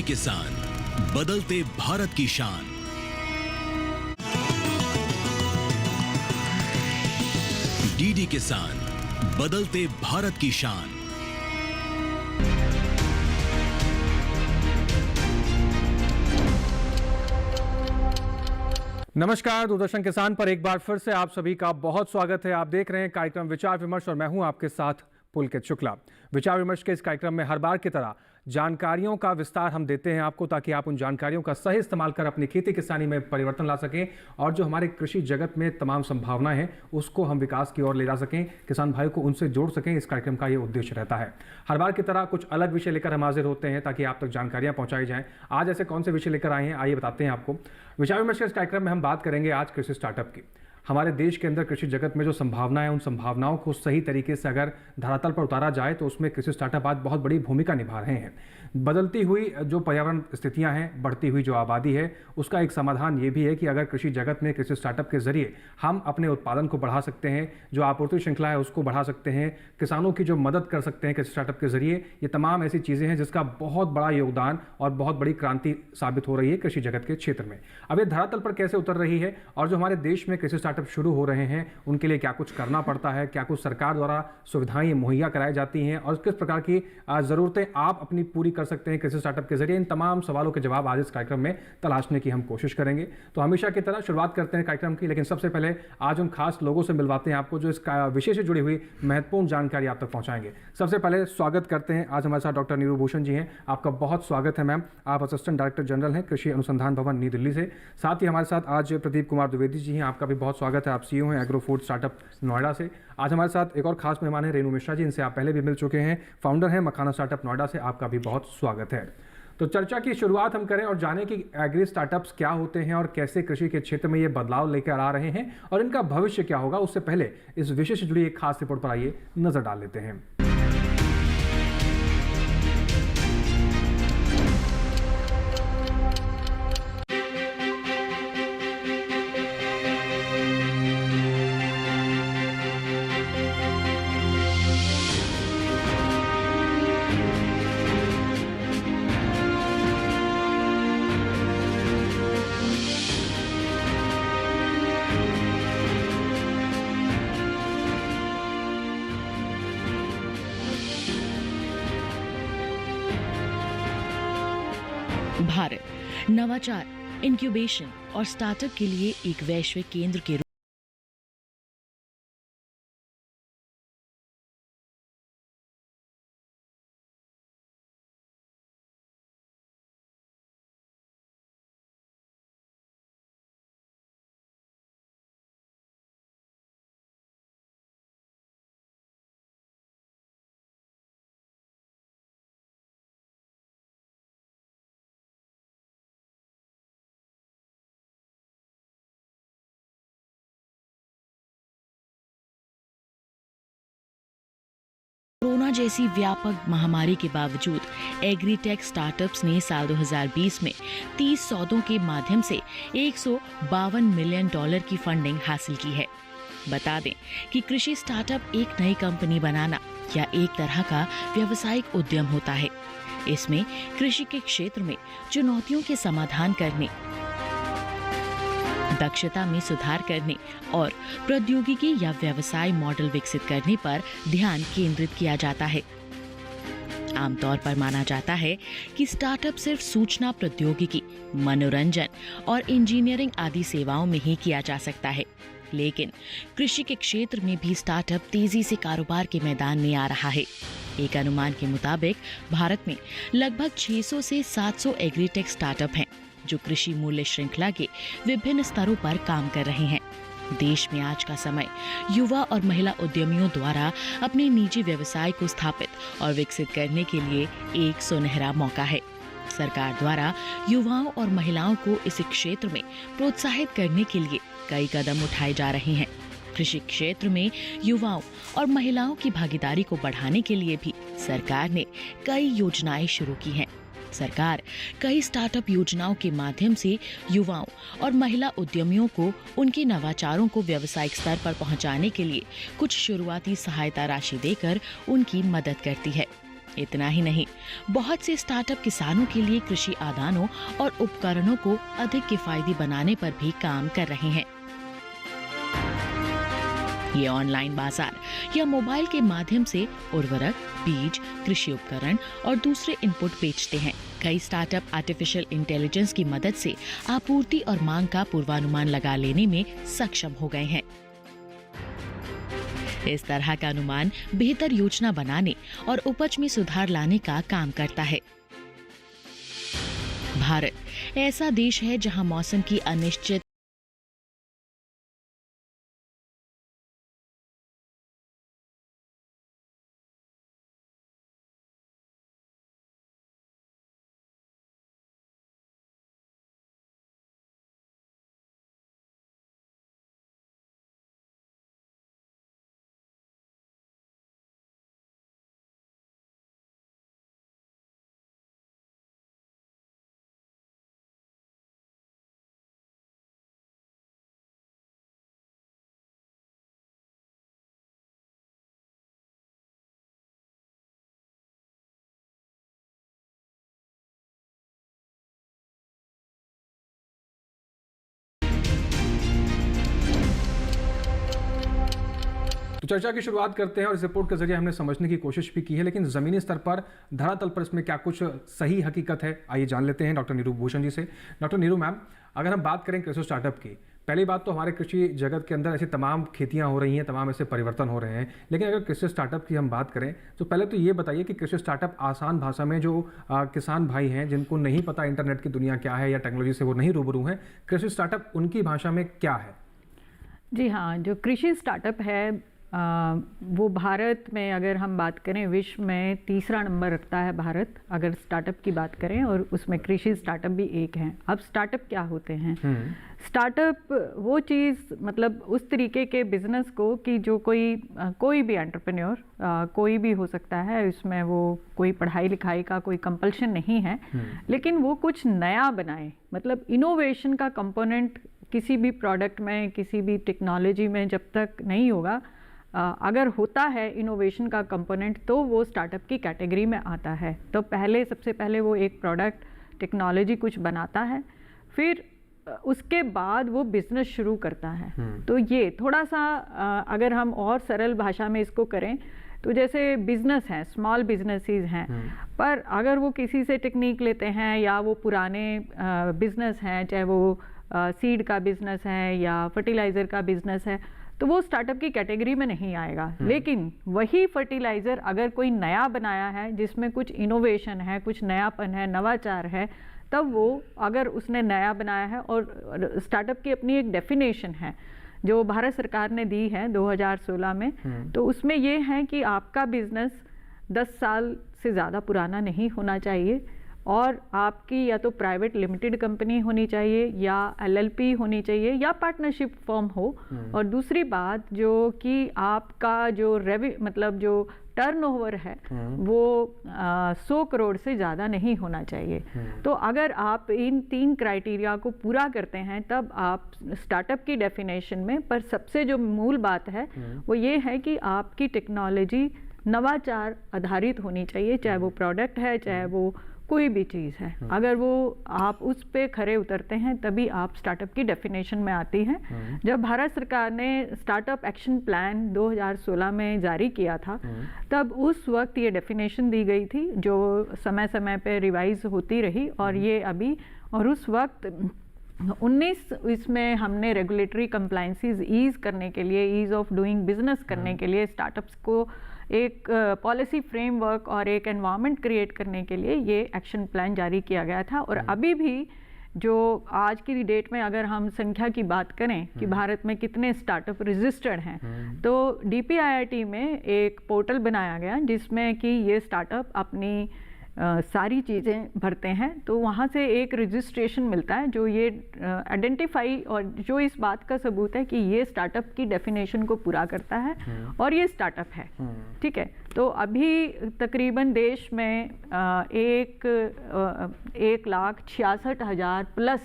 किसान, बदलते भारत की शान। डीडी किसान, बदलते भारत की शान। नमस्कार, दूरदर्शन किसान पर एक बार फिर से आप सभी का बहुत स्वागत है। आप देख रहे हैं कार्यक्रम विचार विमर्श और मैं हूं आपके साथ पुलकित शुक्ला। विचार विमर्श के इस कार्यक्रम में हर बार की तरह जानकारियों का विस्तार हम देते हैं आपको, ताकि आप उन जानकारियों का सही इस्तेमाल कर अपनी खेती किसानी में परिवर्तन ला सकें और जो हमारे कृषि जगत में तमाम संभावनाएं हैं उसको हम विकास की ओर ले जा सकें, किसान भाई को उनसे जोड़ सकें। इस कार्यक्रम का ये उद्देश्य रहता है। हर बार की तरह कुछ अलग विषय लेकर हम हाजिर होते हैं ताकि आप तक जानकारियां पहुंचाई जाएं। आज ऐसे कौन से विषय लेकर आए हैं, आइए बताते हैं आपको। विचार विमर्श के इस कार्यक्रम में हम बात करेंगे आज कृषि स्टार्टअप की। हमारे देश के अंदर कृषि जगत में जो संभावनाएं हैं, उन संभावनाओं को सही तरीके से अगर धरातल पर उतारा जाए तो उसमें कृषि स्टार्टअप आज बहुत बड़ी भूमिका निभा रहे हैं। बदलती हुई जो पर्यावरण स्थितियां हैं, बढ़ती हुई जो आबादी है, उसका एक समाधान ये भी है कि अगर कृषि जगत में कृषि स्टार्टअप के जरिए हम अपने उत्पादन को बढ़ा सकते हैं, जो आपूर्ति श्रृंखला है उसको बढ़ा सकते हैं, किसानों की जो मदद कर सकते हैं कृषि स्टार्टअप के जरिए, ये तमाम ऐसी चीज़ें हैं जिसका बहुत बड़ा योगदान और बहुत बड़ी क्रांति साबित हो रही है कृषि जगत के क्षेत्र में। अब ये धरातल पर कैसे उतर रही है और जो हमारे देश में कृषि स्टार्टअप शुरू हो रहे हैं उनके लिए क्या कुछ करना पड़ता है, क्या कुछ सरकार द्वारा सुविधाएं मुहैया कराई जाती हैं और किस प्रकार की ज़रूरतें आप अपनी पूरी कर सकते हैं कृषि स्टार्टअप के जरिए, इन तमाम सवालों के जवाब आज इस कार्यक्रम में तलाशने की हम कोशिश करेंगे। तो हमेशा की तरह शुरुआत करते हैं कार्यक्रम की, लेकिन सबसे पहले आज उन खास लोगों से मिलवाते हैं आपको जो इस विषय से जुड़ी हुई महत्वपूर्ण जानकारी आप तक पहुंचाएंगे। सबसे पहले स्वागत करते हैं, आज हमारे साथ डॉक्टर नीरू भूषण जी हैं। आपका बहुत स्वागत है मैम। आप असिस्टेंट डायरेक्टर जनरल हैं कृषि अनुसंधान भवन नई दिल्ली से। साथ ही हमारे साथ आज प्रदीप कुमार द्विवेदी जी हैं, आपका भी बहुत स्वागत है। आप सीईओ हैं एग्रो फूड स्टार्टअप नोएडा से। आज हमारे साथ एक और खास मेहमान है रेणु मिश्रा जी, इनसे आप पहले भी मिल चुके हैं, फाउंडर हैं मखाना स्टार्टअप नोएडा से। आपका भी बहुत स्वागत है। तो चर्चा की शुरुआत हम करें और जानें कि एग्री स्टार्टअप्स क्या होते हैं और कैसे कृषि के क्षेत्र में ये बदलाव लेकर आ रहे हैं और इनका भविष्य क्या होगा। उससे पहले इस विषय से जुड़ी एक खास रिपोर्ट पर आइए नजर डाल लेते हैं। भारत नवाचार, इंक्यूबेशन और स्टार्टअप के लिए एक वैश्विक केंद्र के कोरोना जैसी व्यापक महामारी के बावजूद एग्रीटेक स्टार्टअप्स ने साल 2020 में 30 सौदों के माध्यम से $152 मिलियन की फंडिंग हासिल की है। बता दें कि कृषि स्टार्टअप एक नई कंपनी बनाना या एक तरह का व्यावसायिक उद्यम होता है। इसमें कृषि के क्षेत्र में चुनौतियों के समाधान करने, दक्षता में सुधार करने और प्रौद्योगिकी या व्यवसाय मॉडल विकसित करने पर ध्यान केंद्रित किया जाता है। आमतौर पर माना जाता है कि स्टार्टअप सिर्फ सूचना प्रौद्योगिकी, मनोरंजन और इंजीनियरिंग आदि सेवाओं में ही किया जा सकता है, लेकिन कृषि के क्षेत्र में भी स्टार्टअप तेजी से कारोबार के मैदान में आ रहा है। एक अनुमान के मुताबिक भारत में लगभग 600 से 700 एग्रीटेक स्टार्टअप हैं जो कृषि मूल्य श्रृंखला के विभिन्न स्तरों पर काम कर रहे हैं। देश में आज का समय युवा और महिला उद्यमियों द्वारा अपने निजी व्यवसाय को स्थापित और विकसित करने के लिए एक सुनहरा मौका है। सरकार द्वारा युवाओं और महिलाओं को इस क्षेत्र में प्रोत्साहित करने के लिए कई कदम उठाए जा रहे हैं। कृषि क्षेत्र में युवाओं और महिलाओं की भागीदारी को बढ़ाने के लिए भी सरकार ने कई योजनाएं शुरू की हैं। सरकार कई स्टार्टअप योजनाओं के माध्यम से युवाओं और महिला उद्यमियों को उनके नवाचारों को व्यावसायिक स्तर पर पहुंचाने के लिए कुछ शुरुआती सहायता राशि देकर उनकी मदद करती है। इतना ही नहीं, बहुत से स्टार्टअप किसानों के लिए कृषि आदानों और उपकरणों को अधिक किफायती बनाने पर भी काम कर रहे हैं। ये ऑनलाइन बाजार या मोबाइल के माध्यम से उर्वरक, बीज, कृषि उपकरण और दूसरे इनपुट बेचते हैं। कई स्टार्टअप आर्टिफिशियल इंटेलिजेंस की मदद से आपूर्ति और मांग का पूर्वानुमान लगा लेने में सक्षम हो गए हैं। इस तरह का अनुमान बेहतर योजना बनाने और उपज में सुधार लाने का काम करता है। भारत ऐसा देश है जहां मौसम की अनिश्चित तो चर्चा की शुरुआत करते हैं और इस रिपोर्ट के जरिए हमने समझने की कोशिश भी की है, लेकिन ज़मीनी स्तर पर धरातल पर इसमें क्या कुछ सही हकीकत है, आइए जान लेते हैं डॉक्टर नीरू भूषण जी से। डॉक्टर नीरू मैम, अगर हम बात करें कृषि स्टार्टअप की, पहली बात तो हमारे कृषि जगत के अंदर ऐसी तमाम खेतियां हो रही हैं, तमाम ऐसे परिवर्तन हो रहे हैं, लेकिन अगर कृषि स्टार्टअप की हम बात करें तो पहले तो ये बताइए कि कृषि स्टार्टअप आसान भाषा में जो किसान भाई हैं जिनको नहीं पता इंटरनेट की दुनिया क्या है या टेक्नोलॉजी से वो नहीं रूबरू हैं, कृषि स्टार्टअप उनकी भाषा में क्या है? जी हाँ, जो कृषि स्टार्टअप है वो भारत में अगर हम बात करें विश्व में तीसरा नंबर रखता है भारत, अगर स्टार्टअप की बात करें, और उसमें कृषि स्टार्टअप भी एक हैं। अब स्टार्टअप क्या होते हैं? स्टार्टअप वो चीज़, मतलब उस तरीके के बिजनेस को कि जो कोई भी एंटरप्रेन्योर कोई भी हो सकता है, इसमें वो कोई पढ़ाई लिखाई का कोई कंपल्शन नहीं है, लेकिन वो कुछ नया बनाए। मतलब इनोवेशन का कंपोनेंट किसी भी प्रोडक्ट में, किसी भी टेक्नोलॉजी में जब तक नहीं होगा, अगर होता है इनोवेशन का कंपोनेंट, तो वो स्टार्टअप की कैटेगरी में आता है। तो सबसे पहले वो एक प्रोडक्ट, टेक्नोलॉजी कुछ बनाता है, फिर उसके बाद वो बिजनेस शुरू करता है। तो ये थोड़ा सा अगर हम और सरल भाषा में इसको करें तो जैसे बिजनेस हैं, स्मॉल बिजनेसेस हैं, पर अगर वो किसी से टेक्निक लेते हैं या वो पुराने बिजनेस हैं, चाहे वो सीड का बिजनेस है या फर्टिलाइज़र का बिजनेस है, तो वो स्टार्टअप की कैटेगरी में नहीं आएगा। लेकिन वही फर्टिलाइज़र अगर कोई नया बनाया है जिसमें कुछ इनोवेशन है, कुछ नयापन है, नवाचार है, तब वो अगर उसने नया बनाया है, और स्टार्टअप की अपनी एक डेफिनेशन है जो भारत सरकार ने दी है 2016 में, तो उसमें ये है कि आपका बिजनेस 10 साल से ज़्यादा पुराना नहीं होना चाहिए, और आपकी या तो प्राइवेट लिमिटेड कंपनी होनी चाहिए या एलएलपी होनी चाहिए या पार्टनरशिप फर्म हो, और दूसरी बात जो कि आपका जो मतलब जो टर्नओवर है वो 100 करोड़ से ज़्यादा नहीं होना चाहिए। तो अगर आप इन 3 क्राइटेरिया को पूरा करते हैं तब आप स्टार्टअप की डेफिनेशन में, पर सबसे जो मूल बात है वो ये है कि आपकी टेक्नोलॉजी नवाचार आधारित होनी चाहिए, चाहे वो प्रोडक्ट है, चाहे वो कोई भी चीज़ है। अगर वो आप उस पे खरे उतरते हैं तभी आप स्टार्टअप की डेफिनेशन में आती हैं। जब भारत सरकार ने स्टार्टअप एक्शन प्लान 2016 में जारी किया था, तब उस वक्त ये डेफिनेशन दी गई थी जो समय समय पे रिवाइज होती रही, और ये अभी, और उस वक्त 19 इसमें हमने रेगुलेटरी कंप्लायंसेस ईज़ करने के लिए, ईज़ ऑफ डूइंग बिजनेस करने के लिए, स्टार्टअप्स को एक पॉलिसी फ्रेमवर्क और एक एनवायरनमेंट क्रिएट करने के लिए ये एक्शन प्लान जारी किया गया था। और अभी भी जो आज की डेट में अगर हम संख्या की बात करें कि भारत में कितने स्टार्टअप रजिस्टर्ड हैं, तो DPIIT में एक पोर्टल बनाया गया जिसमें कि ये स्टार्टअप अपनी सारी चीज़ें भरते हैं, तो वहाँ से एक रजिस्ट्रेशन मिलता है जो ये आइडेंटिफाई और जो इस बात का सबूत है कि ये स्टार्टअप की डेफिनेशन को पूरा करता है और ये स्टार्टअप है। ठीक है, तो अभी तकरीबन देश में 1,66,000 प्लस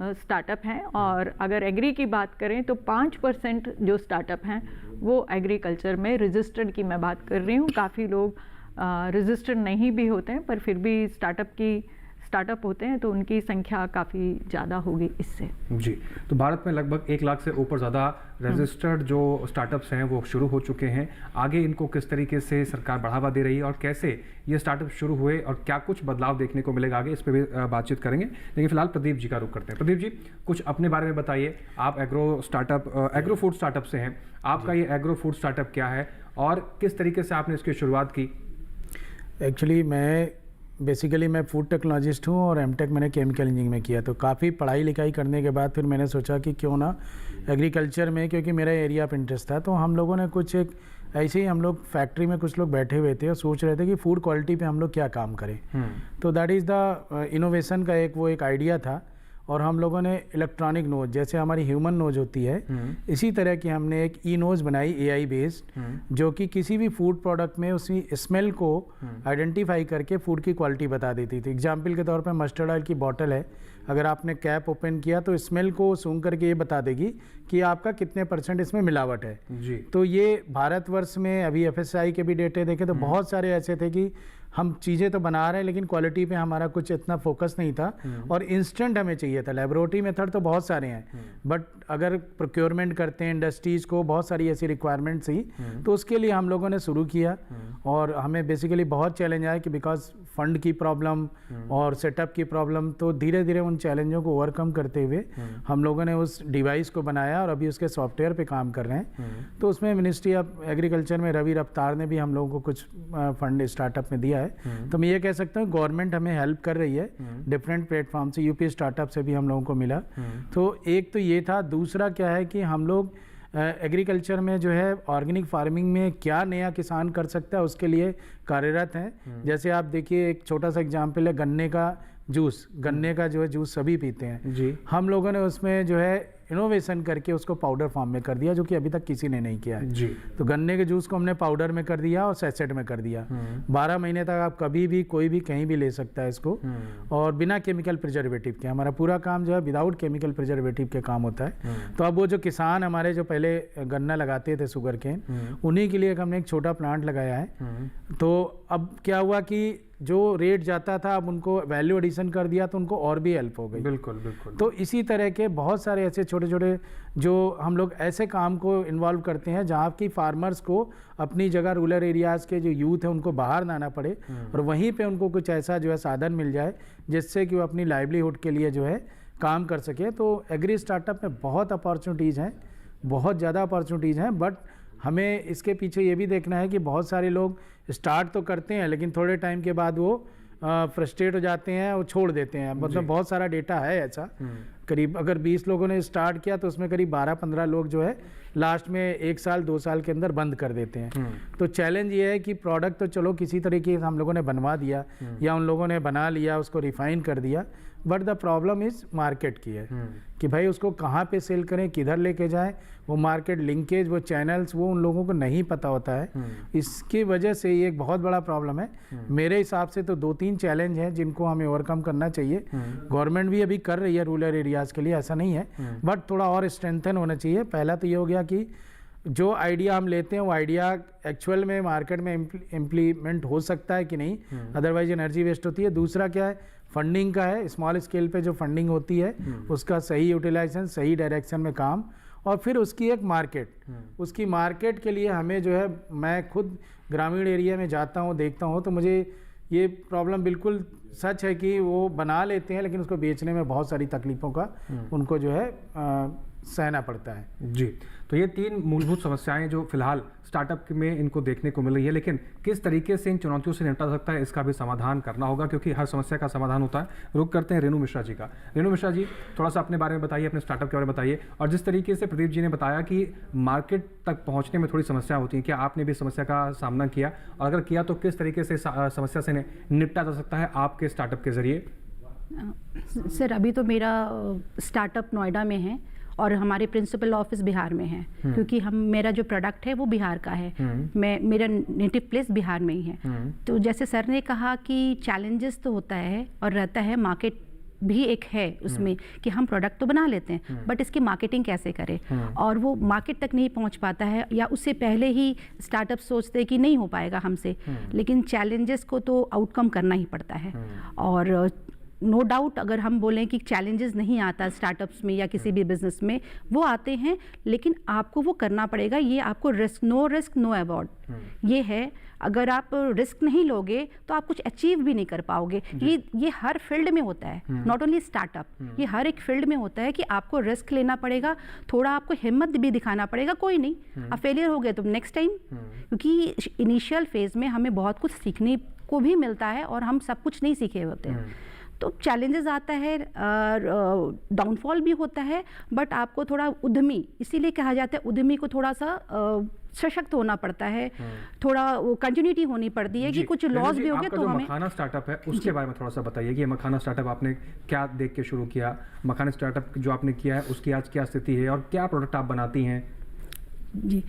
स्टार्टअप हैं, और अगर एग्री की बात करें तो 5% जो स्टार्टअप हैं वो एग्रीकल्चर में रजिस्टर्ड की मैं बात कर रही हूँ। काफ़ी लोग रजिस्टर्ड नहीं भी होते हैं, पर फिर भी स्टार्टअप होते हैं तो उनकी संख्या काफ़ी ज़्यादा होगी इससे। जी, तो भारत में लगभग 1 लाख से ऊपर ज़्यादा रजिस्टर्ड जो स्टार्टअप्स हैं वो शुरू हो चुके हैं। आगे इनको किस तरीके से सरकार बढ़ावा दे रही है और कैसे ये स्टार्टअप शुरू हुए और क्या कुछ बदलाव देखने को मिलेगा आगे, इस पर भी बातचीत करेंगे। लेकिन फिलहाल प्रदीप जी का रुख करते हैं। प्रदीप जी, कुछ अपने बारे में बताइए। आप एग्रो फूड स्टार्टअप से हैं। आपका ये एग्रो फूड स्टार्टअप क्या है और किस तरीके से आपने इसकी शुरुआत की? एक्चुअली बेसिकली मैं फूड टेक्नोलॉजिस्ट हूँ और एमटेक मैंने केमिकल इंजीनियरिंग में किया। तो काफ़ी पढ़ाई लिखाई करने के बाद फिर मैंने सोचा कि क्यों ना एग्रीकल्चर में, क्योंकि मेरा एरिया ऑफ इंटरेस्ट था, तो हम लोगों ने कुछ एक ऐसे ही हम लोग फैक्ट्री में कुछ लोग बैठे हुए थे और सोच रहे थे कि फूड क्वालिटी पे हम लोग क्या काम करें। तो दैट इज़ द इनोवेशन का एक आइडिया था। और हम लोगों ने इलेक्ट्रॉनिक नोज, जैसे हमारी ह्यूमन नोज होती है, इसी तरह की हमने एक ई नोज बनाई AI बेस्ड, जो कि किसी भी फूड प्रोडक्ट में उसकी स्मेल को आइडेंटिफाई करके फूड की क्वालिटी बता देती थी। एग्जाम्पल के तौर पे मस्टर्ड ऑयल की बॉटल है, अगर आपने कैप ओपन किया तो स्मेल को सूंघ करके ये बता देगी कि आपका कितने % इसमें मिलावट है जी। तो ये भारतवर्ष में अभी FSSAI के भी डेटे देखे तो बहुत सारे ऐसे थे कि हम चीज़ें तो बना रहे हैं लेकिन क्वालिटी पे हमारा कुछ इतना फोकस नहीं था और इंस्टेंट हमें चाहिए था। लेबोरेटरी मेथड तो बहुत सारे हैं, बट अगर प्रोक्योरमेंट करते हैं इंडस्ट्रीज़ को, बहुत सारी ऐसी रिक्वायरमेंट्स थी, तो उसके लिए हम लोगों ने शुरू किया। और हमें बेसिकली बहुत चैलेंज आया कि बिकॉज फंड की प्रॉब्लम और सेटअप की प्रॉब्लम, तो धीरे धीरे उन चैलेंजों को ओवरकम करते हुए हम लोगों ने उस डिवाइस को बनाया और अभी उसके सॉफ्टवेयर पे काम कर रहे हैं। तो उसमें मिनिस्ट्री ऑफ एग्रीकल्चर में रवि रफ्तार ने भी हम लोगों को कुछ फंड स्टार्टअप में दिया है। तो मैं ये कह सकता हूँ गवर्नमेंट हमें हेल्प कर रही है डिफरेंट प्लेटफॉर्म से, यूपी स्टार्टअप से भी हम लोगों को मिला। तो एक तो ये था। दूसरा क्या है कि हम लोग एग्रीकल्चर में जो है ऑर्गेनिक फार्मिंग में क्या नया किसान कर सकता है उसके लिए कार्यरत हैं। जैसे आप देखिए, एक छोटा सा एग्जांपल है गन्ने का जूस। गन्ने का जो है जूस सभी पीते हैं जी। हम लोगों ने उसमें जो है इनोवेशन करके उसको पाउडर फॉर्म में कर दिया, जो कि अभी तक किसी ने नहीं किया है जी। तो गन्ने के जूस को हमने पाउडर में कर दिया और सैचेट में कर दिया। 12 महीने तक आप कभी भी कोई भी कहीं भी ले सकता है इसको, और बिना केमिकल प्रिजर्वेटिव के। हमारा पूरा काम जो है विदाउट केमिकल प्रिजर्वेटिव के काम होता है। तो अब वो जो किसान हमारे जो पहले गन्ना लगाते थे शुगर केन, उन्हीं के लिए हमने एक छोटा प्लांट लगाया है। तो अब क्या हुआ कि जो रेट जाता था अब उनको वैल्यू एडिशन कर दिया तो उनको और भी हेल्प हो गई। बिल्कुल बिल्कुल। तो इसी तरह के बहुत सारे ऐसे छोटे छोटे जो हम लोग ऐसे काम को इन्वॉल्व करते हैं जहाँ की फार्मर्स को अपनी जगह रूरल एरियाज़ के जो यूथ है उनको बाहर ना आना पड़े और वहीं पे उनको कुछ ऐसा जो है साधन मिल जाए जिससे कि वो अपनी लाइवलीहुड के लिए जो है काम कर सके। तो एग्री स्टार्टअप में बहुत अपॉर्चुनिटीज़ हैं, बहुत ज़्यादा अपॉर्चुनिटीज़ हैं, बट हमें इसके पीछे ये भी देखना है कि बहुत सारे लोग स्टार्ट तो करते हैं लेकिन थोड़े टाइम के बाद वो फ्रस्ट्रेट हो जाते हैं और छोड़ देते हैं। मतलब बहुत सारा डेटा है ऐसा, करीब अगर 20 लोगों ने स्टार्ट किया तो उसमें करीब 12-15 लोग जो है लास्ट में 1 साल 2 साल के अंदर बंद कर देते हैं। तो चैलेंज ये है कि प्रोडक्ट तो चलो किसी तरीके से हम लोगों ने बनवा दिया या उन लोगों ने बना लिया, उसको रिफाइन कर दिया, but the problem is market की है कि भाई उसको कहाँ पे सेल करें, किधर लेके जाएं, वो मार्केट लिंकेज, वो चैनल्स, वो उन लोगों को नहीं पता होता है। इसकी वजह से ये एक बहुत बड़ा प्रॉब्लम है। मेरे हिसाब से तो 2-3 चैलेंज हैं जिनको हमें ओवरकम करना चाहिए। गवर्नमेंट भी अभी कर रही है रूरल एरियाज़ के लिए, ऐसा नहीं है, बट थोड़ा और स्ट्रेंथन होना चाहिए। पहला तो ये हो गया कि जो आइडिया हम लेते हैं वो आइडिया एक्चुअल में मार्केट में इम्प्लीमेंट हो सकता है कि नहीं, अदरवाइज एनर्जी वेस्ट होती है। दूसरा क्या है, फंडिंग का है। स्मॉल स्केल पे जो फंडिंग होती है उसका सही यूटिलाइजेशन, सही डायरेक्शन में काम, और फिर उसकी एक मार्केट। उसकी मार्केट के लिए हमें जो है, मैं खुद ग्रामीण एरिया में जाता हूँ, देखता हूँ, तो मुझे ये प्रॉब्लम बिल्कुल सच है कि वो बना लेते हैं लेकिन उसको बेचने में बहुत सारी तकलीफ़ों का उनको जो है सहना पड़ता है। जी, तो ये 3 मूलभूत समस्याएं जो फिलहाल स्टार्टअप में इनको देखने को मिल रही है, लेकिन किस तरीके से इन चुनौतियों से निपटा सकता है इसका भी समाधान करना होगा, क्योंकि हर समस्या का समाधान होता है। रुक करते हैं रेणु मिश्रा जी का। रेणु मिश्रा जी, थोड़ा सा अपने बारे में बताइए, अपने स्टार्टअप के बारे में बताइए, और जिस तरीके से प्रदीप जी ने बताया कि मार्केट तक पहुँचने में थोड़ी समस्या होती है, क्या आपने भी समस्या का सामना किया, और अगर किया तो किस तरीके से समस्या से निपटा जा सकता है आपके स्टार्टअप के जरिए? सर, अभी तो मेरा स्टार्टअप नोएडा में है और हमारे प्रिंसिपल ऑफिस बिहार में है, क्योंकि मेरा जो प्रोडक्ट है वो बिहार का है। मेरा नेटिव प्लेस बिहार में ही है। तो जैसे सर ने कहा कि चैलेंजेस तो होता है और रहता है, मार्केट भी एक है उसमें कि हम प्रोडक्ट तो बना लेते हैं बट इसकी मार्केटिंग कैसे करें, और वो मार्केट तक नहीं पहुंच पाता है, या उससे पहले ही स्टार्टअप सोचते हैं कि नहीं हो पाएगा हमसे। लेकिन चैलेंजेस को तो आउटकम करना ही पड़ता है। और नो डाउट अगर हम बोलें कि चैलेंजेस नहीं आता स्टार्टअप्स में या किसी भी बिजनेस में, वो आते हैं, लेकिन आपको वो करना पड़ेगा। ये आपको रिस्क नो अवॉर्ड, ये है। अगर आप रिस्क नहीं लोगे तो आप कुछ अचीव भी नहीं कर पाओगे। ये हर फील्ड में होता है, नॉट ओनली स्टार्टअप, ये हर एक फील्ड में होता है कि आपको रिस्क लेना पड़ेगा, थोड़ा आपको हिम्मत भी दिखाना पड़ेगा। कोई नहीं, आप फेलियर हो गए तो नेक्स्ट टाइम, क्योंकि इनिशियल फेज में हमें बहुत कुछ सीखने को भी मिलता है और हम सब कुछ नहीं सीखे होते हैं। तो चैलेंजेस आता है, डाउनफॉल भी होता है, बट आपको थोड़ा उद्यमी, इसीलिए कहा जाता है उद्यमी को थोड़ा सा सशक्त होना पड़ता है, थोड़ा वो कंटिन्यूटी होनी पड़ती है कि कुछ लॉस भी हो गए तो हमें। मखाना स्टार्टअप है उसके बारे में थोड़ा सा बताइए कि मखाना स्टार्टअप आपने क्या देख के शुरू किया, मखाना स्टार्टअप जो आपने किया है उसकी आज क्या स्थिति है और क्या प्रोडक्ट आप बनाती हैं? जी,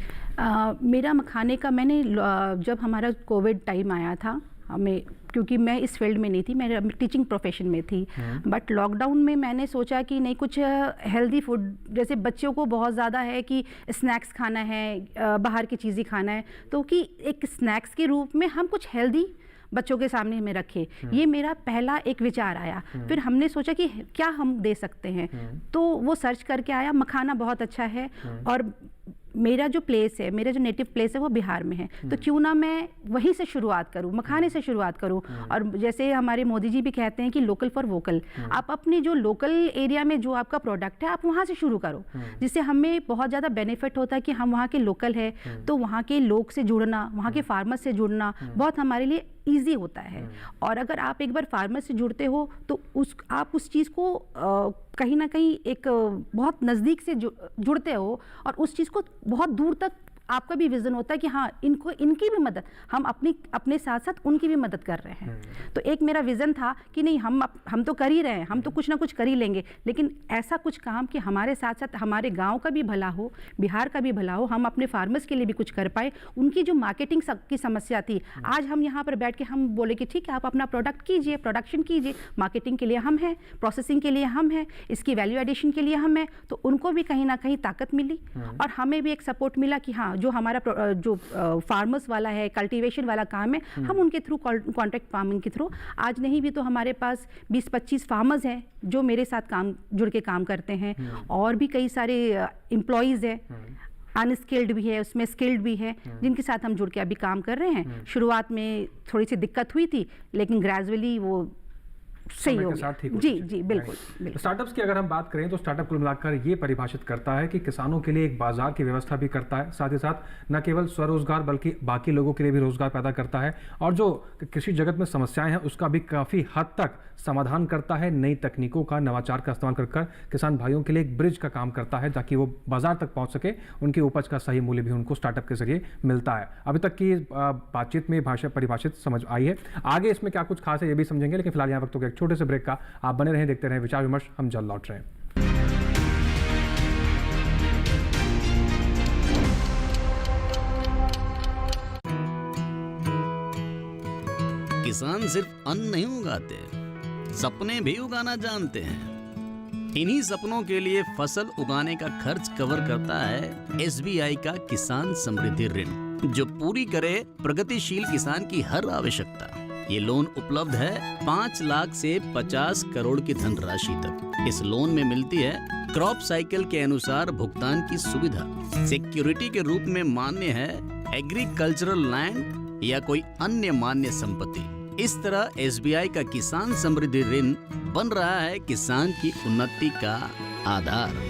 मेरा मखाने का, मैंने जब हमारा कोविड टाइम आया था, हमें, क्योंकि मैं इस फील्ड में नहीं थी, मैं टीचिंग प्रोफेशन में थी, बट लॉकडाउन में मैंने सोचा कि नहीं, कुछ हेल्दी फूड, जैसे बच्चों को बहुत ज़्यादा है कि स्नैक्स खाना है, बाहर की चीज़ें खाना है, तो कि एक स्नैक्स के रूप में हम कुछ हेल्दी बच्चों के सामने हमें रखे। ये मेरा पहला एक विचार आया। फिर हमने सोचा कि क्या हम दे सकते हैं, तो वो सर्च करके आया, मखाना बहुत अच्छा है, और मेरा जो प्लेस है, मेरा जो नेटिव प्लेस है वो बिहार में है, तो क्यों ना मैं वहीं से शुरुआत करूं, मखाने से शुरुआत करूं। और जैसे हमारे मोदी जी भी कहते हैं कि लोकल फॉर वोकल, आप अपने जो लोकल एरिया में जो आपका प्रोडक्ट है आप वहां से शुरू करो, जिससे हमें बहुत ज़्यादा बेनिफिट होता है कि हम वहाँ के लोकल है, तो वहाँ के लोग से जुड़ना, वहाँ के फार्मर से जुड़ना बहुत हमारे लिए ईजी होता है। और अगर आप एक बार फार्मर से जुड़ते हो तो आप उस चीज़ को कहीं ना कहीं एक बहुत नज़दीक से जुड़ते हो, और उस चीज़ को बहुत दूर तक आपका भी विजन होता है कि हाँ, इनकी भी मदद, हम अपने साथ साथ उनकी भी मदद कर रहे हैं। तो एक मेरा विज़न था कि नहीं, हम तो कर ही रहे हैं, हम तो कुछ ना कुछ कर ही लेंगे, लेकिन ऐसा कुछ काम कि हमारे साथ साथ हमारे गांव का भी भला हो, बिहार का भी भला हो, हम अपने फार्मर्स के लिए भी कुछ कर पाए। उनकी जो मार्केटिंग की समस्या थी, आज हम यहाँ पर बैठ के हम बोले कि ठीक है, आप अपना प्रोडक्ट कीजिए, प्रोडक्शन कीजिए, मार्केटिंग के लिए हम हैं, प्रोसेसिंग के लिए हम हैं, इसकी वैल्यू एडिशन के लिए हम हैं, तो उनको भी कहीं ना कहीं ताकत मिली और हमें भी एक सपोर्ट मिला कि हाँ, जो हमारा जो फार्मर्स वाला है, कल्टीवेशन वाला काम है, हम उनके थ्रू, कॉन्ट्रैक्ट फार्मिंग के थ्रू, आज नहीं भी तो हमारे पास 20-25 फार्मर्स हैं जो मेरे साथ जुड़ के काम करते हैं, और भी कई सारे एम्प्लॉयज़ हैं, अनस्किल्ड भी है, उसमें स्किल्ड भी है, जिनके साथ हम जुड़ के अभी काम कर रहे हैं। शुरुआत में थोड़ी सी दिक्कत हुई थी, लेकिन ग्रेजुअली वो सही हो गया। जी बिल्कुल। स्टार्टअप्स की अगर हम बात करें तो स्टार्टअप कुल मिलाकर ये परिभाषित करता है कि किसानों के लिए एक बाजार की व्यवस्था भी करता है, साथ ही साथ न केवल स्वरोजगार बल्कि बाकी लोगों के लिए भी रोजगार पैदा करता है, और जो कृषि जगत में समस्याएं हैं उसका भी काफ़ी हद तक समाधान करता है। नई तकनीकों का, नवाचार का इस्तेमाल कर किसान भाइयों के लिए एक ब्रिज का काम करता है ताकि वो बाजार तक पहुंच सके, उनकी उपज का सही मूल्य भी उनको स्टार्टअप के जरिए मिलता है। अभी तक की बातचीत में भाषा परिभाषित समझ आई है, आगे इसमें क्या कुछ खास है ये भी समझेंगे, लेकिन फिलहाल यहाँ वक्त हो गया एक छोटे से ब्रेक का। आप बने रहें, देखते रहें विचार विमर्श, हम जल्द लौट रहे हैं। किसान सिर्फ अन्न नहीं उगाते, सपने भी उगाना जानते हैं। इन्हीं सपनों के लिए फसल उगाने का खर्च कवर करता है SBI का किसान समृद्धि ऋण, जो पूरी करे प्रगतिशील किसान की हर आवश्यकता। ये लोन उपलब्ध है 5 लाख से 50 करोड़ की धनराशि तक। इस लोन में मिलती है क्रॉप साइकिल के अनुसार भुगतान की सुविधा। सिक्योरिटी के रूप में मान्य है एग्रीकल्चरल लैंड या कोई अन्य मान्य संपत्ति। इस तरह SBI का किसान समृद्धि ऋण बन रहा है किसान की उन्नति का आधार।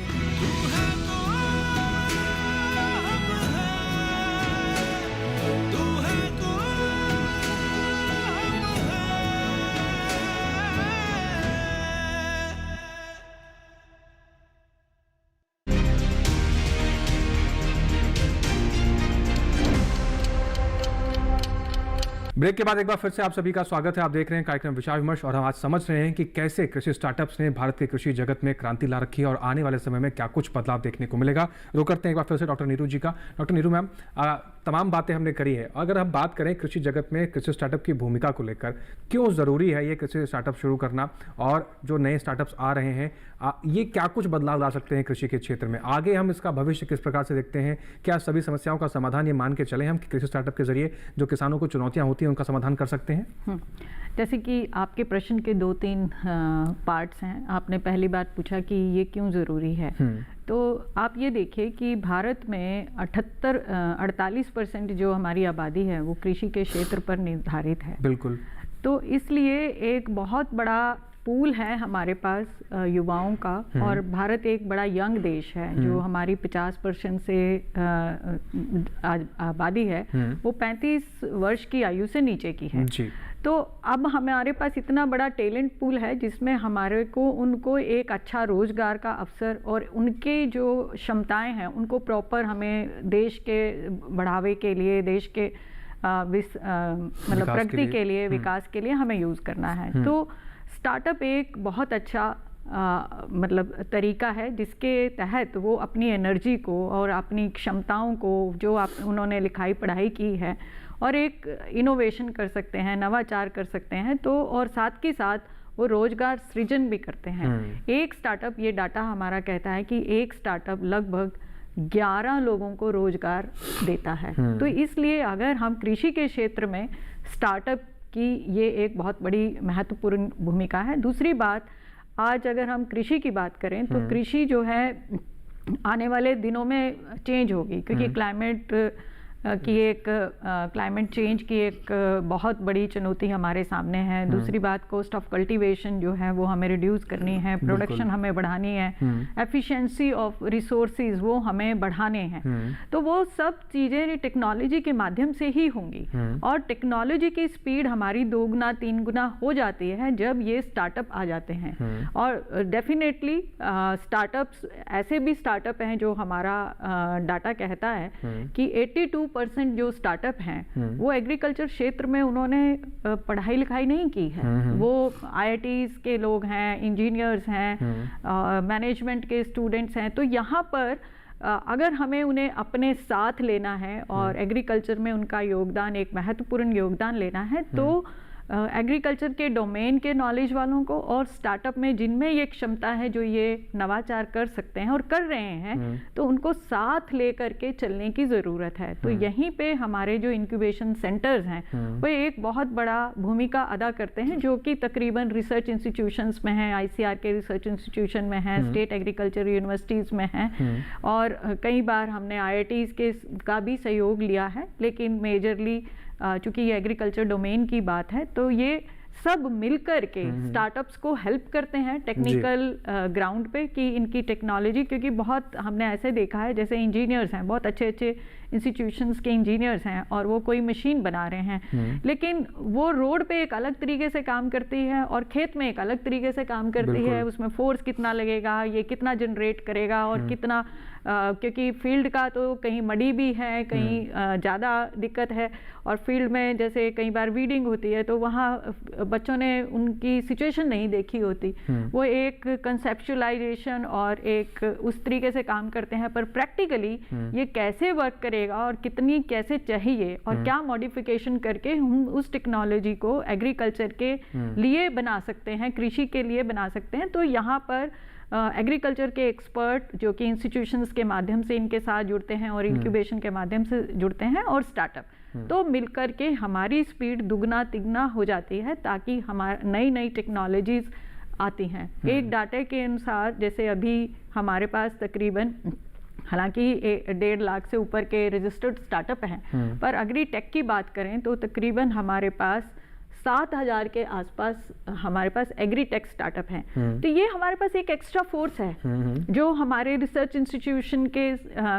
ब्रेक के बाद एक बार फिर से आप सभी का स्वागत है। आप देख रहे हैं कार्यक्रम विचार विमर्श और हम आज समझ रहे हैं कि कैसे कृषि स्टार्टअप्स ने भारत के कृषि जगत में क्रांति ला रखी है और आने वाले समय में क्या कुछ बदलाव देखने को मिलेगा। रुक करते हैं एक बार फिर से डॉक्टर नीरू जी का। डॉक्टर नीरू मैम, तमाम बातें हमने करी है। अगर हम बात करें कृषि जगत में कृषि स्टार्टअप की भूमिका को लेकर, क्यों ज़रूरी है ये कृषि स्टार्टअप शुरू करना, और जो नए स्टार्टअप्स आ रहे हैं ये क्या कुछ बदलाव ला सकते हैं कृषि के क्षेत्र में? आगे हम इसका भविष्य किस प्रकार से देखते हैं? क्या सभी समस्याओं का समाधान ये मान के चले हम कि कृषि स्टार्टअप के जरिए जो किसानों को चुनौतियां होती हैं उनका समाधान कर सकते हैं? जैसे कि आपके प्रश्न के 2-3 पार्ट्स हैं। आपने पहली बात पूछा कि ये क्यों ज़रूरी है, तो आप ये देखिए कि भारत में 48% जो हमारी आबादी है वो कृषि के क्षेत्र पर निर्धारित है। बिल्कुल। तो इसलिए एक बहुत बड़ा पूल है हमारे पास युवाओं का, और भारत एक बड़ा यंग देश है। जो हमारी 50% से आबादी है वो 35 वर्ष की आयु से नीचे की है जी। तो अब हमारे पास इतना बड़ा टैलेंट पूल है जिसमें हमारे को उनको एक अच्छा रोजगार का अवसर और उनके जो क्षमताएं हैं उनको प्रॉपर हमें देश के बढ़ावे के लिए, देश के मतलब प्रगति के लिए, विकास के लिए हमें यूज़ करना है। तो स्टार्टअप एक बहुत अच्छा मतलब तरीका है जिसके तहत वो अपनी एनर्जी को और अपनी क्षमताओं को जो उन्होंने लिखाई पढ़ाई की है और एक इनोवेशन कर सकते हैं, नवाचार कर सकते हैं। तो और साथ के साथ वो रोजगार सृजन भी करते हैं। एक स्टार्टअप, ये डाटा हमारा कहता है कि एक स्टार्टअप लगभग 11 लोगों को रोजगार देता है। तो इसलिए अगर हम कृषि के क्षेत्र में स्टार्टअप की ये एक बहुत बड़ी महत्वपूर्ण भूमिका है। दूसरी बात, आज अगर हम कृषि की बात करें तो कृषि जो है आने वाले दिनों में चेंज होगी, क्योंकि क्लाइमेट चेंज की एक बहुत बड़ी चुनौती हमारे सामने है। दूसरी बात, कॉस्ट ऑफ कल्टीवेशन जो है वो हमें रिड्यूस करनी है, प्रोडक्शन हमें बढ़ानी है, एफिशिएंसी ऑफ रिसोर्सेज वो हमें बढ़ाने हैं। तो वो सब चीज़ें टेक्नोलॉजी के माध्यम से ही होंगी, और टेक्नोलॉजी की स्पीड हमारी 2 गुना 3 गुना हो जाती है जब ये स्टार्टअप आ जाते हैं। और डेफिनेटली स्टार्टअप्स, ऐसे भी स्टार्टअप हैं जो हमारा डाटा कहता है कि 82% जो स्टार्टैप हैं वो एग्रीकल्चर क्षेत्र में उन्होंने पढ़ाई लिखाई नहीं की है। वो IITs के लोग हैं, इंजीनियर्स हैं, मैनेजमेंट के स्टूडेंट्स हैं। तो यहाँ पर अगर हमें उन्हें अपने साथ लेना है और एग्रीकल्चर में उनका योगदान, एक महत्वपूर्ण योगदान लेना है, तो एग्रीकल्चर के डोमेन के नॉलेज वालों को और स्टार्टअप में जिनमें ये क्षमता है जो ये नवाचार कर सकते हैं और कर रहे हैं, तो उनको साथ लेकर के चलने की ज़रूरत है। तो यहीं पे हमारे जो इंक्यूबेशन सेंटर्स हैं वो एक बहुत बड़ा भूमिका अदा करते हैं, जो कि तकरीबन रिसर्च इंस्टीट्यूशंस में हैं, ICR के रिसर्च इंस्टीट्यूशन में हैं, स्टेट एग्रीकल्चर यूनिवर्सिटीज़ में हैं, और कई बार हमने IITs का भी सहयोग लिया है। लेकिन मेजरली चूँकि ये एग्रीकल्चर डोमेन की बात है, तो ये सब मिलकर के स्टार्टअप्स को हेल्प करते हैं टेक्निकल ग्राउंड पे कि इनकी टेक्नोलॉजी, क्योंकि बहुत हमने ऐसे देखा है जैसे इंजीनियर्स हैं, बहुत अच्छे अच्छे इंस्टीट्यूशंस के इंजीनियर्स हैं और वो कोई मशीन बना रहे हैं, लेकिन वो रोड पे एक अलग तरीके से काम करती है और खेत में एक अलग तरीके से काम करती है। उसमें फोर्स कितना लगेगा, ये कितना जनरेट करेगा और कितना क्योंकि फील्ड का तो कहीं मडी भी है, कहीं ज़्यादा दिक्कत है, और फील्ड में जैसे कई बार वीडिंग होती है तो वहाँ बच्चों ने उनकी सिचुएशन नहीं देखी होती। वो एक कंसेप्चुअलाइजेशन और एक उस तरीके से काम करते हैं, पर प्रैक्टिकली ये कैसे वर्क करेगा और कितनी कैसे चाहिए और क्या मॉडिफिकेशन करके हम उस टेक्नोलॉजी को एग्रीकल्चर के लिए बना सकते हैं, कृषि के लिए बना सकते हैं। तो यहाँ पर एग्रीकल्चर के एक्सपर्ट जो कि इंस्टीट्यूशंस के माध्यम से इनके साथ जुड़ते हैं और इंक्यूबेशन के माध्यम से जुड़ते हैं, और स्टार्टअप, तो मिलकर के हमारी स्पीड दुगना तिगना हो जाती है, ताकि हमारी नई नई टेक्नोलॉजीज आती हैं। एक डाटा के अनुसार जैसे अभी हमारे पास तकरीबन, हालांकि 1.5 लाख से ऊपर के रजिस्टर्ड स्टार्टअप हैं, पर अग्री टेक की बात करें तो तकरीबन हमारे पास 7,000 के आसपास हमारे पास एग्री टेक स्टार्टअप हैं। तो ये हमारे पास एक एक्स्ट्रा फोर्स है जो हमारे रिसर्च इंस्टीट्यूशन के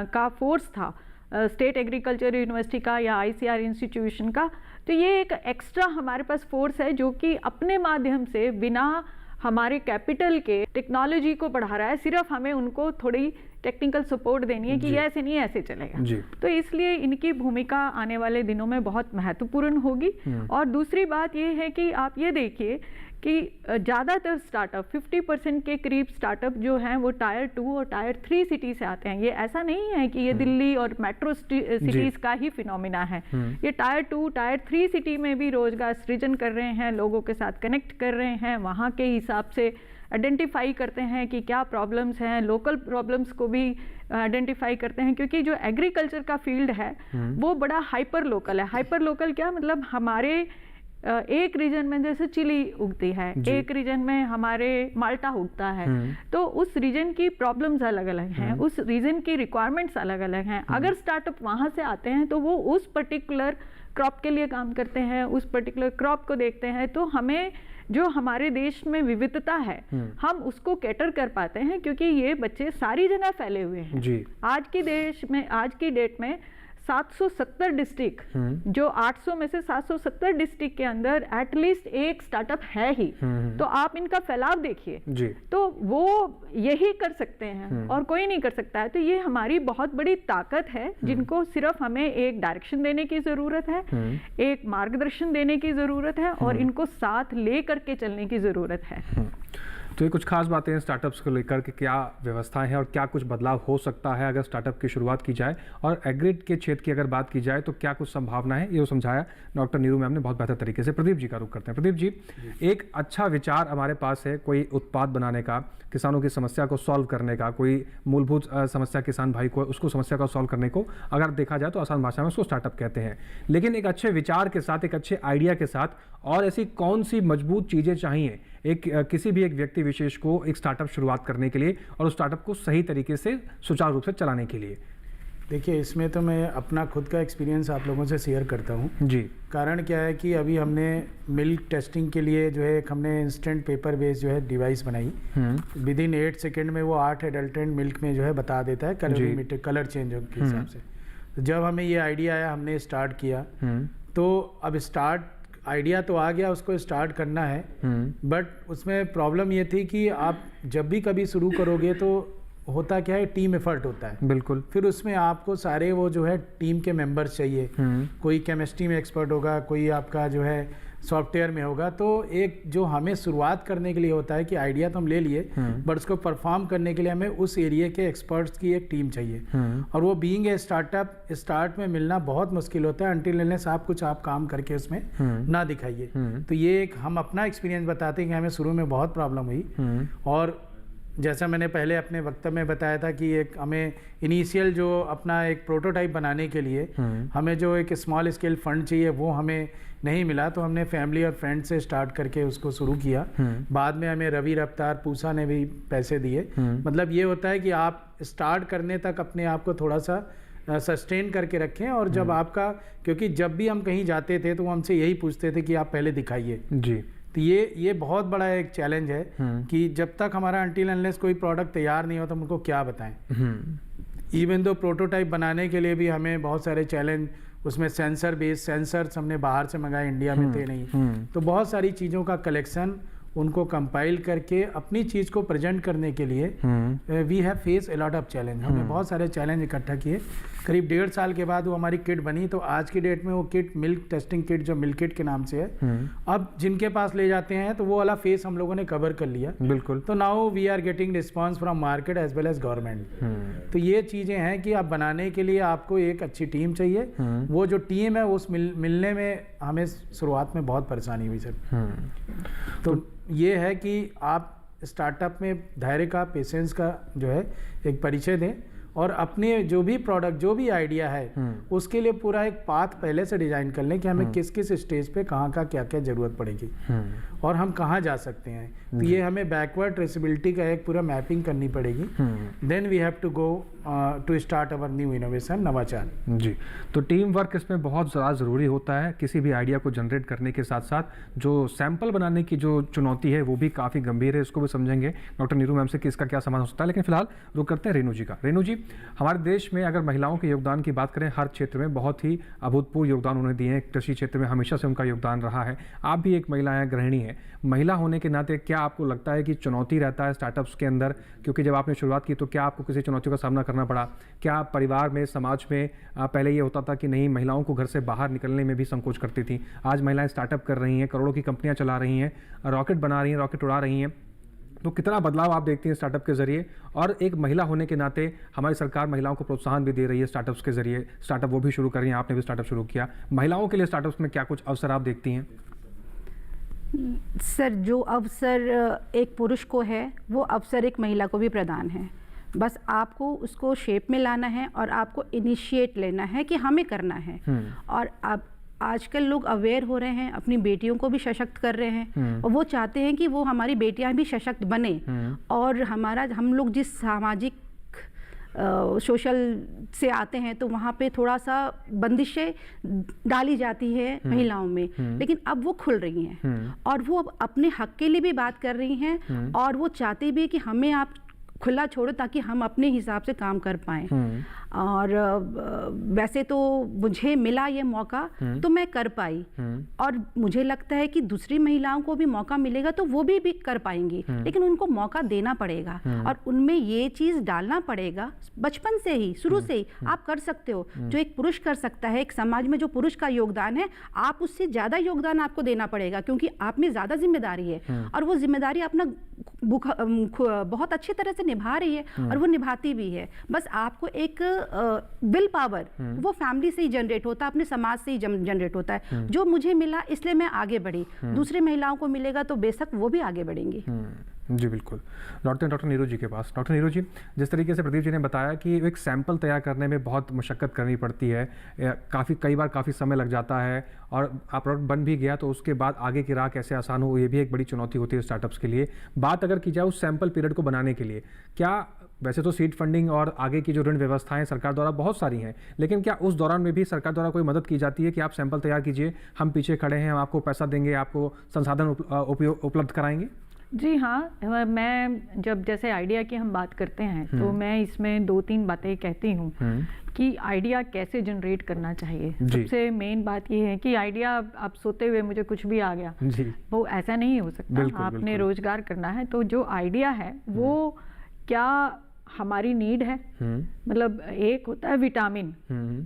का फोर्स था, स्टेट एग्रीकल्चर यूनिवर्सिटी का या ICR इंस्टीट्यूशन का। तो ये एक एक्स्ट्रा हमारे पास फोर्स है जो कि अपने माध्यम से बिना हमारे कैपिटल के टेक्नोलॉजी को बढ़ा रहा है। सिर्फ हमें उनको थोड़ी टेक्निकल सपोर्ट देनी है कि ये ऐसे नहीं ऐसे चलेगा। तो इसलिए इनकी भूमिका आने वाले दिनों में बहुत महत्वपूर्ण होगी। और दूसरी बात ये है कि आप ये देखिए कि ज़्यादातर स्टार्टअप 50% के करीब स्टार्टअप जो हैं वो टायर 2 और टायर 3 सिटी से आते हैं। ये ऐसा नहीं है कि ये दिल्ली और मेट्रो सिटीज़ का ही फिनोमिना है। ये टायर 2 टायर 3 सिटी में भी रोजगार सृजन कर रहे हैं, लोगों के साथ कनेक्ट कर रहे हैं, वहाँ के हिसाब से आइडेंटिफाई करते हैं कि क्या प्रॉब्लम्स हैं, लोकल प्रॉब्लम्स को भी आइडेंटिफाई करते हैं। क्योंकि जो एग्रीकल्चर का फील्ड है वो बड़ा हाइपर लोकल है। हाइपर लोकल क्या मतलब, हमारे एक रीजन में जैसे चिली उगती है, एक रीजन में हमारे माल्टा उगता है, तो उस रीजन की प्रॉब्लम्स अलग अलग हैं, उस रीजन की रिक्वायरमेंट्स अलग अलग हैं। अगर स्टार्टअप वहाँ से आते हैं तो वो उस पर्टिकुलर क्रॉप के लिए काम करते हैं, उस पर्टिकुलर क्रॉप को देखते हैं। तो हमें जो हमारे देश में विविधता है हम उसको कैटर कर पाते हैं, क्योंकि ये बच्चे सारी जगह फैले हुए हैं। आज की डेट में 770 डिस्ट्रिक्ट, जो 800 में से 770 डिस्ट्रिक्ट के अंदर एटलीस्ट एक स्टार्टअप है ही। तो आप इनका फैलाव देखिए, तो वो यही कर सकते हैं और कोई नहीं कर सकता है। तो ये हमारी बहुत बड़ी ताकत है, जिनको सिर्फ हमें एक डायरेक्शन देने की जरूरत है, एक मार्गदर्शन देने की जरूरत है और इनको साथ ले करके चलने की जरूरत है। तो ये कुछ खास बातें हैं स्टार्टअप्स को लेकर के, क्या व्यवस्थाएं हैं और क्या कुछ बदलाव हो सकता है अगर स्टार्टअप की शुरुआत की जाए, और एग्रीड के क्षेत्र की अगर बात की जाए तो क्या कुछ संभावना है, ये समझाया डॉक्टर नीरू मैम ने बहुत बेहतर तरीके से। प्रदीप जी का रुख करते हैं। प्रदीप जी, एक अच्छा विचार हमारे पास है कोई उत्पाद बनाने का, किसानों की समस्या को सॉल्व करने का, कोई मूलभूत समस्या किसान भाई को उसको समस्या को सॉल्व करने को अगर देखा जाए तो आसान भाषा में उसको स्टार्टअप कहते हैं। लेकिन एक अच्छे विचार के साथ, एक अच्छे आइडिया के साथ और ऐसी कौन सी मजबूत चीज़ें चाहिए किसी भी एक व्यक्ति विशेष को एक स्टार्टअप शुरुआत करने के लिए और उस स्टार्टअप को सही तरीके से सुचारू रूप से चलाने के लिए? देखिए, इसमें तो मैं अपना खुद का एक्सपीरियंस आप लोगों से शेयर करता हूँ जी। कारण क्या है कि अभी हमने मिल्क टेस्टिंग के लिए जो है एक हमने इंस्टेंट पेपर बेस्ड जो है डिवाइस बनाई। विद इन 8 सेकेंड में वो 8 एडल्टेंट मिल्क में जो है बता देता है कलर चेंज के हिसाब से। तो जब हमें ये आइडिया आया, हमने स्टार्ट किया, तो अब आइडिया तो आ गया, उसको स्टार्ट करना है। बट उसमें प्रॉब्लम ये थी कि आप जब भी कभी शुरू करोगे तो होता क्या है, टीम एफर्ट होता है। बिल्कुल। फिर उसमें आपको सारे वो जो है टीम के मेंबर्स चाहिए। कोई केमिस्ट्री में एक्सपर्ट होगा, कोई आपका जो है सॉफ्टवेयर में होगा। तो एक जो हमें शुरुआत करने के लिए होता है कि आइडिया तो हम ले लिए, बट उसको परफॉर्म करने के लिए हमें उस एरिया के एक्सपर्ट्स की एक टीम चाहिए। और वो बीइंग ए स्टार्टअप, स्टार्ट में मिलना बहुत मुश्किल होता है अनटिल अनलेस आप काम करके उसमें ना दिखाइए। तो ये एक हम अपना एक्सपीरियंस बताते हैं कि हमें शुरू में बहुत प्रॉब्लम हुई। और जैसा मैंने पहले अपने वक्तव्य में बताया था कि एक हमें इनिशियल जो अपना एक प्रोटोटाइप बनाने के लिए हमें जो एक स्मॉल स्केल फंड चाहिए वो हमें नहीं मिला। तो हमने फैमिली और फ्रेंड से स्टार्ट करके उसको शुरू किया। बाद में हमें रवि रफ्तार पूसा ने भी पैसे दिए। मतलब ये होता है कि आप स्टार्ट करने तक अपने आप को थोड़ा सा सस्टेन करके रखें। और जब आपका, क्योंकि जब भी हम कहीं जाते थे तो वो हमसे यही पूछते थे कि आप पहले दिखाइए जी। तो ये बहुत बड़ा एक चैलेंज है कि जब तक हमारा अनटिल अनलेस कोई प्रोडक्ट तैयार नहीं हो तो हम उनको क्या बताएं। इवन दो प्रोटोटाइप बनाने के लिए भी हमें बहुत सारे चैलेंज, उसमें सेंसर बेस्ड सेंसर्स हमने बाहर से मंगाए, इंडिया में थे नहीं। तो बहुत सारी चीज़ों का कलेक्शन, उनको कंपाइल करके अपनी चीज़ को प्रेजेंट करने के लिए we have face a lot of challenge. हमने बहुत सारे चैलेंज इकट्ठा किए। करीब 1.5 साल के बाद वो हमारी किट बनी। तो आज की डेट में वो किट मिल्क टेस्टिंग किट, जो मिल्क किट के नाम से है, अब जिनके पास ले जाते हैं तो वो वाला फेस हम लोगों ने कवर कर लिया। बिल्कुल। तो now we are getting response from market as well as government. तो ये चीज़ें हैं कि आप बनाने के लिए आपको एक अच्छी टीम चाहिए। वो जो टीम है उस मिलने में हमें शुरुआत में बहुत परेशानी हुई सर। तो ये है कि आप स्टार्टअप में धैर्य का, पेशेंस का जो है एक परिचय दें और अपने जो भी प्रोडक्ट, जो भी आइडिया है उसके लिए पूरा एक पाथ पहले से डिजाइन कर लें कि हमें किस किस स्टेज पे कहाँ का क्या क्या जरूरत पड़ेगी और हम कहाँ जा सकते हैं। तो ये हमें बैकवर्ड ट्रेसेबिलिटी का एक पूरा मैपिंग करनी पड़ेगी। Then we have to go to start our new innovation, नवाचार। जी। तो टीम वर्क इसमें बहुत ज़्यादा ज़रूरी होता है। किसी भी आइडिया को जनरेट करने के साथ साथ जो सैंपल बनाने की जो चुनौती है वो भी काफ़ी गंभीर है। इसको भी समझेंगे डॉक्टर नीरू मैम से कि इसका क्या समाधान हो सकता है। लेकिन फिलहाल रुक करते हैं रेणु जी का। रेणु जी, हमारे देश में अगर महिलाओं के योगदान की बात करें, हर क्षेत्र में बहुत ही अभूतपूर्व योगदान उन्होंने दिए हैं। कृषि क्षेत्र में हमेशा से उनका योगदान रहा है। आप भी एक महिला हैं, गृहिणी हैं। हैं, महिला होने के नाते क्या आपको लगता है कि चुनौती रहता है स्टार्टअप्स के अंदर? क्योंकि जब आपने शुरुआत की तो क्या आपको किसी चुनौतियों का सामना करना पड़ा? क्या परिवार में, समाज में पहले ये होता था कि नहीं, महिलाओं को घर से बाहर निकलने में भी संकोच करती थी, आज महिलाएं स्टार्टअप कर रही हैं, करोड़ों की कंपनियां चला रही हैं, रॉकेट बना रही हैं, रॉकेट उड़ा रही हैं, तो कितना बदलाव आप देखती हैं स्टार्टअप के जरिए? और एक महिला होने के नाते हमारी सरकार महिलाओं को प्रोत्साहन भी दे रही है स्टार्टअप्स के जरिए, स्टार्टअप वो भी शुरू कर रही हैं, आपने भी स्टार्टअप शुरू किया, महिलाओं के लिए स्टार्टअप्स में क्या कुछ अवसर आप देखती हैं? सर, जो अवसर एक पुरुष को है वो अवसर एक महिला को भी प्रदान है। बस आपको उसको शेप में लाना है और आपको इनिशिएट लेना है कि हमें करना है। और अब आजकल लोग अवेयर हो रहे हैं, अपनी बेटियों को भी सशक्त कर रहे हैं और वो चाहते हैं कि वो हमारी बेटियां भी सशक्त बने। और हम लोग जिस सामाजिक सोशल से आते हैं तो वहाँ पे थोड़ा सा बंदिशें डाली जाती है महिलाओं में, लेकिन अब वो खुल रही हैं और वो अब अपने हक के लिए भी बात कर रही हैं और वो चाहती भी कि हमें आप खुला छोड़ो ताकि हम अपने हिसाब से काम कर पाएं। और वैसे तो मुझे मिला ये मौका तो मैं कर पाई और मुझे लगता है कि दूसरी महिलाओं को भी मौका मिलेगा तो वो भी कर पाएंगी, लेकिन उनको मौका देना पड़ेगा और उनमें ये चीज़ डालना पड़ेगा बचपन से ही, शुरू से ही। आप कर सकते हो जो एक पुरुष कर सकता है, एक समाज में जो पुरुष का योगदान है, आप उससे ज़्यादा योगदान आपको देना पड़ेगा क्योंकि आप में ज़्यादा जिम्मेदारी है और वो जिम्मेदारी अपना बहुत अच्छी तरह से निभा रही है और वो निभाती भी है। बस आपको एक विल पावर वो फैमिली से ही जनरेट होता है, अपने समाज से ही जनरेट होता है। जो मुझे मिला इसलिए मैं आगे बढ़ी, दूसरे महिलाओं को मिलेगा तो बेशक वो भी आगे बढ़ेंगी। जी बिल्कुल। डॉक्टर नीरू जी के पास। डॉक्टर नीरू जी, जिस तरीके से प्रदीप जी ने बताया कि एक सैंपल तैयार करने में बहुत मशक्क़त करनी पड़ती है, कई बार काफ़ी समय लग जाता है और प्रोडक्ट बन भी गया तो उसके बाद आगे की राह कैसे आसान हो, ये भी एक बड़ी चुनौती होती है स्टार्टअप्स के लिए। बात अगर की जाए उस सैंपल पीरियड को बनाने के लिए, क्या वैसे तो सीड फंडिंग और आगे की जो ऋण व्यवस्थाएं सरकार द्वारा बहुत सारी हैं, लेकिन क्या उस दौरान में भी सरकार द्वारा कोई मदद की जाती है कि आप सैंपल तैयार कीजिए, हम पीछे खड़े हैं, हम आपको पैसा देंगे, आपको संसाधन उपलब्ध कराएंगे? जी हाँ, मैं जब जैसे आइडिया की हम बात करते हैं तो मैं इसमें 2-3 बातें कहती हूँ कि आइडिया कैसे जनरेट करना चाहिए। सबसे मेन बात ये है कि आइडिया आप सोते हुए मुझे कुछ भी आ गया, वो ऐसा नहीं हो सकता। आपने रोजगार करना है तो जो आइडिया है वो क्या हमारी नीड है। मतलब एक होता है विटामिन,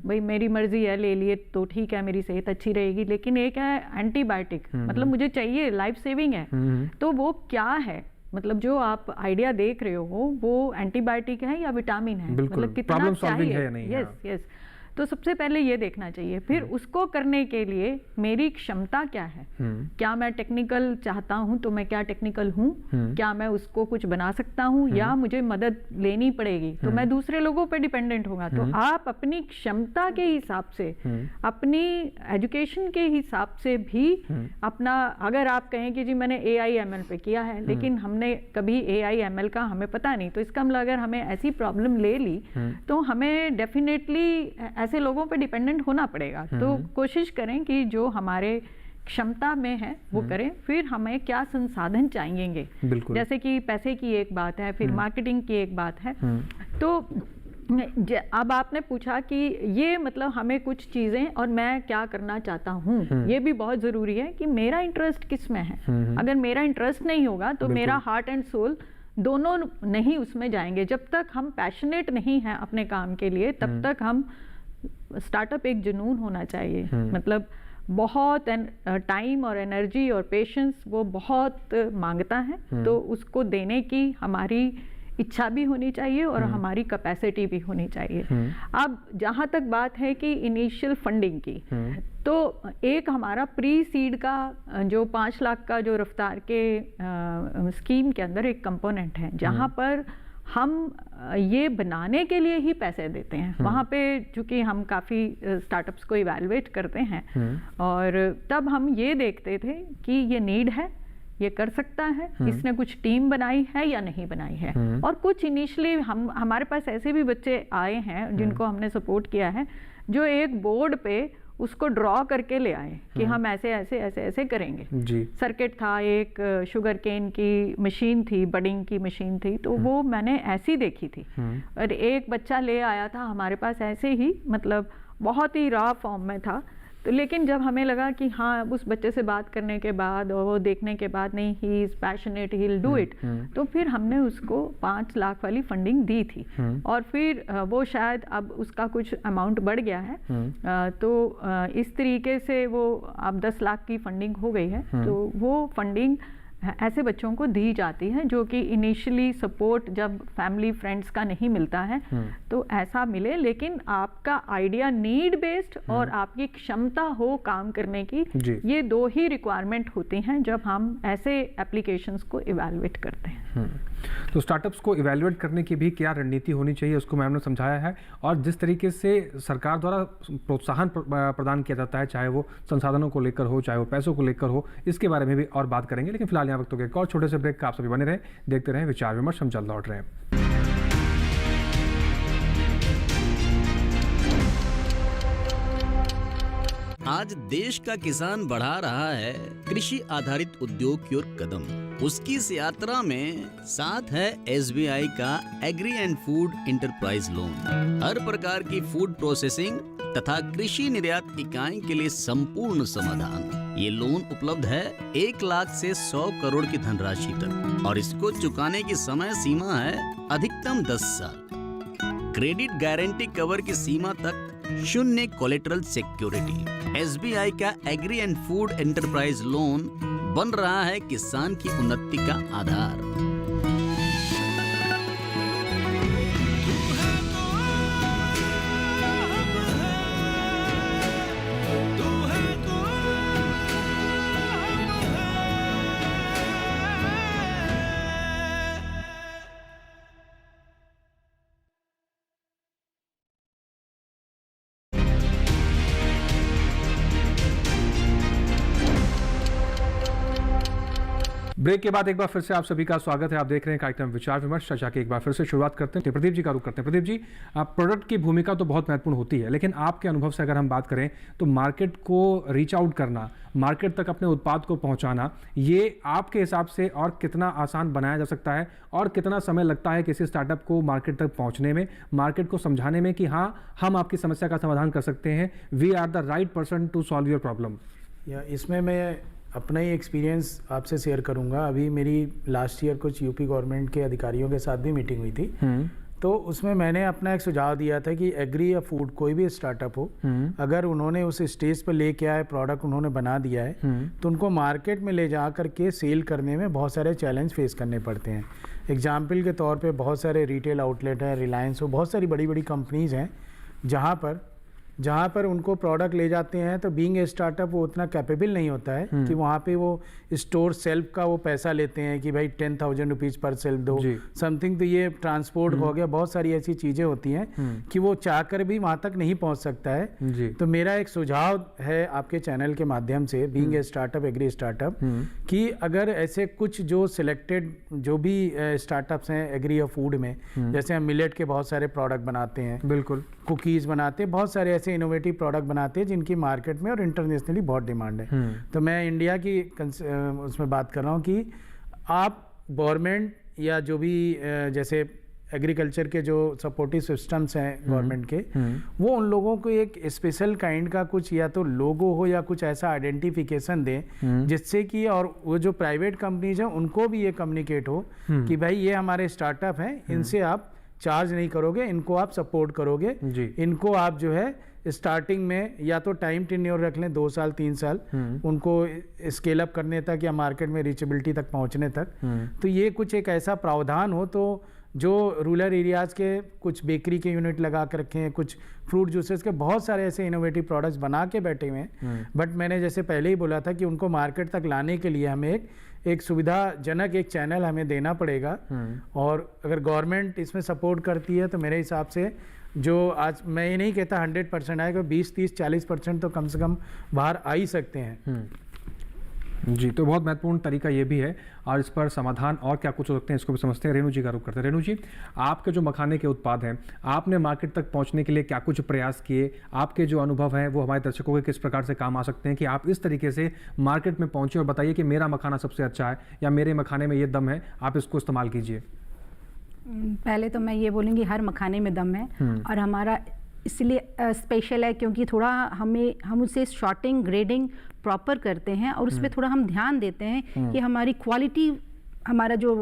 भाई मेरी मर्जी है ले लिए तो ठीक है, मेरी सेहत अच्छी रहेगी, लेकिन एक है एंटीबायोटिक, मतलब मुझे चाहिए, लाइफ सेविंग है, तो वो क्या है? मतलब जो आप आइडिया देख रहे हो वो एंटीबायोटिक है या विटामिन है, मतलब कितना चाहिए। यस, तो सबसे पहले ये देखना चाहिए। फिर उसको करने के लिए मेरी क्षमता क्या है, क्या मैं टेक्निकल चाहता हूँ तो मैं क्या टेक्निकल हूँ, क्या मैं उसको कुछ बना सकता हूँ या मुझे मदद लेनी पड़ेगी, तो मैं दूसरे लोगों पे डिपेंडेंट होगा। तो आप अपनी क्षमता के हिसाब से, अपनी एजुकेशन के हिसाब से भी अपना, अगर आप कहें कि जी मैंने AI/ML पे किया है लेकिन हमने कभी AI/ML का हमें पता नहीं, तो इसका मतलब अगर हमें ऐसी प्रॉब्लम ले ली तो हमें डेफिनेटली ऐसे लोगों पे डिपेंडेंट होना पड़ेगा। तो कोशिश करें कि जो हमारे क्षमता में है वो करें। फिर हमें क्या संसाधन चाहिएंगे, जैसे कि पैसे की एक बात है, फिर मार्केटिंग की एक बात है। तो अब आपने पूछा कि ये मतलब हमें कुछ चीज़ें और मैं क्या करना चाहता हूँ, ये भी बहुत ज़रूरी है कि मेरा इंटरेस्ट किस में है। अगर मेरा इंटरेस्ट नहीं होगा तो मेरा हार्ट एंड सोल दोनों नहीं उसमें जाएंगे। जब तक हम पैशनेट नहीं हैं अपने काम के लिए तब तक हम, स्टार्टअप एक जुनून होना चाहिए, मतलब बहुत टाइम और एनर्जी और पेशेंस वो बहुत मांगता है, तो उसको देने की हमारी इच्छा भी होनी चाहिए और हमारी कैपेसिटी भी होनी चाहिए। अब जहाँ तक बात है कि इनिशियल फंडिंग की, तो एक हमारा प्री सीड का जो 5 लाख का जो रफ्तार के स्कीम के अंदर एक कंपोनेंट है जहाँ पर हम ये बनाने के लिए ही पैसे देते हैं। वहाँ पे चूँकि हम काफ़ी स्टार्टअप्स को इवैल्यूएट करते हैं और तब हम ये देखते थे कि ये नीड है, ये कर सकता है, इसने कुछ टीम बनाई है या नहीं बनाई है। और कुछ इनिशियली हमारे पास ऐसे भी बच्चे आए हैं जिनको हमने सपोर्ट किया है, जो एक बोर्ड पे उसको ड्रॉ करके ले आए कि हम ऐसे ऐसे ऐसे ऐसे करेंगे। सर्किट था, एक शुगर केन की मशीन थी, बडिंग की मशीन थी, तो वो मैंने ऐसी देखी थी। और एक बच्चा ले आया था हमारे पास ऐसे ही, मतलब बहुत ही रॉ फॉर्म में था, तो लेकिन जब हमें लगा कि हाँ उस बच्चे से बात करने के बाद और वो देखने के बाद नहीं he is passionate, he will do it, तो फिर हमने उसको 5 लाख वाली फंडिंग दी थी। और फिर वो शायद अब उसका कुछ अमाउंट बढ़ गया है, तो इस तरीके से वो अब 10 लाख की फंडिंग हो गई है। तो वो फंडिंग ऐसे बच्चों को दी जाती है जो कि इनिशियली सपोर्ट जब फैमिली फ्रेंड्स का नहीं मिलता है तो ऐसा मिले, लेकिन आपका आइडिया नीड बेस्ड और आपकी क्षमता हो काम करने की, ये 2 ही रिक्वायरमेंट होती हैं जब हम ऐसे एप्लीकेशंस को इवैल्यूएट करते हैं। तो स्टार्टअप्स को इवैल्यूएट करने की भी क्या रणनीति होनी चाहिए उसको मैम ने समझाया है, और जिस तरीके से सरकार द्वारा प्रोत्साहन प्रदान किया जाता है, चाहे वो संसाधनों को लेकर हो, चाहे वो पैसों को लेकर हो, इसके बारे में भी और बात करेंगे। लेकिन फिलहाल यहाँ वक्त एक और छोटे से ब्रेक का, आप सभी बने रहें, देखते रहें विचार विमर्श, हम जल्द लौट रहे हैं। आज देश का किसान बढ़ा रहा है कृषि आधारित उद्योग की ओर कदम। उसकी इस यात्रा में साथ है SBI का agri and food enterprise loan. हर प्रकार की फूड प्रोसेसिंग तथा कृषि निर्यात इकाई के लिए संपूर्ण समाधान। ये लोन उपलब्ध है 1 लाख से 100 करोड़ की धनराशि तक, और इसको चुकाने की समय सीमा है अधिकतम 10 साल। क्रेडिट गारंटी कवर की सीमा तक 0 कोलेटरल सिक्योरिटी। SBI का agri and food enterprise loan बन रहा है किसान की उन्नति का आधार। ब्रेक के बाद एक बार फिर से आप सभी का स्वागत है। आप देख रहे हैं कार्यक्रम विचार विमर्श। चर्चा की एक बार फिर से शुरुआत करते हैं, प्रदीप जी का रुख करते हैं। प्रदीप जी, प्रोडक्ट की भूमिका तो बहुत महत्वपूर्ण होती है, लेकिन आपके अनुभव से अगर हम बात करें तो मार्केट को रीच आउट करना, मार्केट तक अपने उत्पाद को पहुंचाना, ये आपके हिसाब से और कितना आसान बनाया जा सकता है, और कितना समय लगता है किसी स्टार्टअप को मार्केट तक पहुंचने में, मार्केट को समझाने में कि हाँ हम आपकी समस्या का समाधान कर सकते हैं, we are the right person to solve your problem? इसमें मैं अपना ही एक्सपीरियंस आपसे शेयर करूंगा। अभी मेरी लास्ट ईयर कुछ यूपी गवर्नमेंट के अधिकारियों के साथ भी मीटिंग हुई थी, तो उसमें मैंने अपना एक सुझाव दिया था कि एग्री या फूड कोई भी स्टार्टअप हो, अगर उन्होंने उस स्टेज पर लेके आए, प्रोडक्ट उन्होंने बना दिया है, तो उनको मार्केट में ले जा करके सेल करने में बहुत सारे चैलेंज फेस करने पड़ते हैं। एग्जाम्पल के तौर पे बहुत सारे रिटेल आउटलेट हैं, रिलायंस हो, बहुत सारी बड़ी बड़ी कंपनीज़ हैं जहाँ पर उनको प्रोडक्ट ले जाते हैं, तो बीइंग ए स्टार्टअप वो उतना कैपेबल नहीं होता है कि वहाँ पे वो स्टोर सेल्फ का वो पैसा लेते हैं कि भाई 10,000 रुपीज़ पर सेल्फ दो समथिंग। तो ये ट्रांसपोर्ट हो गया, बहुत सारी ऐसी चीज़ें होती हैं कि वो चाहकर भी वहाँ तक नहीं पहुँच सकता है। तो मेरा एक सुझाव है आपके चैनल के माध्यम से, being a startup, agri startup, कि अगर ऐसे कुछ जो सिलेक्टेड जो भी स्टार्टअप्स हैं एग्री या फूड में, जैसे हम मिलेट के बहुत सारे प्रोडक्ट बनाते हैं, बिल्कुल कुकीज़ बनाते हैं, बहुत सारे ऐसे इनोवेटिव प्रोडक्ट बनाते हैं जिनकी मार्केट में और इंटरनेशनली बहुत डिमांड है। तो मैं इंडिया की उसमें बात कर रहा हूँ कि आप गवर्नमेंट या जो भी जैसे एग्रीकल्चर के जो सपोर्टिव सिस्टम्स हैं गवर्नमेंट के, वो उन लोगों को एक स्पेशल काइंड का कुछ या तो लोगो हो या कुछ ऐसा आइडेंटिफिकेशन दें जिससे कि, और वो जो प्राइवेट कंपनीज हैं उनको भी ये कम्युनिकेट हो कि भाई ये हमारे स्टार्टअप हैं, इनसे आप चार्ज नहीं करोगे, इनको आप सपोर्ट करोगे, इनको आप जो है स्टार्टिंग में या तो टाइम टेन्योर रख लें 2 साल 3 साल उनको स्केल अप करने तक या मार्केट में रीचेबिलिटी तक पहुंचने तक। तो ये कुछ एक ऐसा प्रावधान हो तो जो रूरल एरियाज़ के कुछ बेकरी के यूनिट लगा कर रखे हैं, कुछ फ्रूट जूसेस के बहुत सारे ऐसे इनोवेटिव प्रोडक्ट्स बना के बैठे हुए हैं, बट मैंने जैसे पहले ही बोला था कि उनको मार्केट तक लाने के लिए हमें एक सुविधाजनक एक चैनल हमें देना पड़ेगा। और अगर गवर्नमेंट इसमें सपोर्ट करती है तो मेरे हिसाब से जो आज मैं ये नहीं कहता 100% आएगा, 20, 30, 40% तो कम से कम बाहर आ ही सकते हैं। जी, तो बहुत महत्वपूर्ण तरीका ये भी है, और इस पर समाधान और क्या कुछ हो सकते हैं इसको भी समझते हैं। रेणु जी का रुख करते हैं। रेणु जी, आपके जो मखाने के उत्पाद हैं, आपने मार्केट तक पहुंचने के लिए क्या कुछ प्रयास किए? आपके जो अनुभव हैं वो हमारे दर्शकों के किस प्रकार से काम आ सकते हैं कि आप इस तरीके से मार्केट में पहुंचे और बताइए कि मेरा मखाना सबसे अच्छा है या मेरे मखाने में ये दम है, आप इसको इस्तेमाल कीजिए? पहले तो मैं ये बोलूँगी हर मखाने में दम है, और हमारा इसलिए स्पेशल है क्योंकि थोड़ा हम उसे शॉर्टिंग ग्रेडिंग प्रॉपर करते हैं और उस पर थोड़ा हम ध्यान देते हैं कि हमारी क्वालिटी, हमारा जो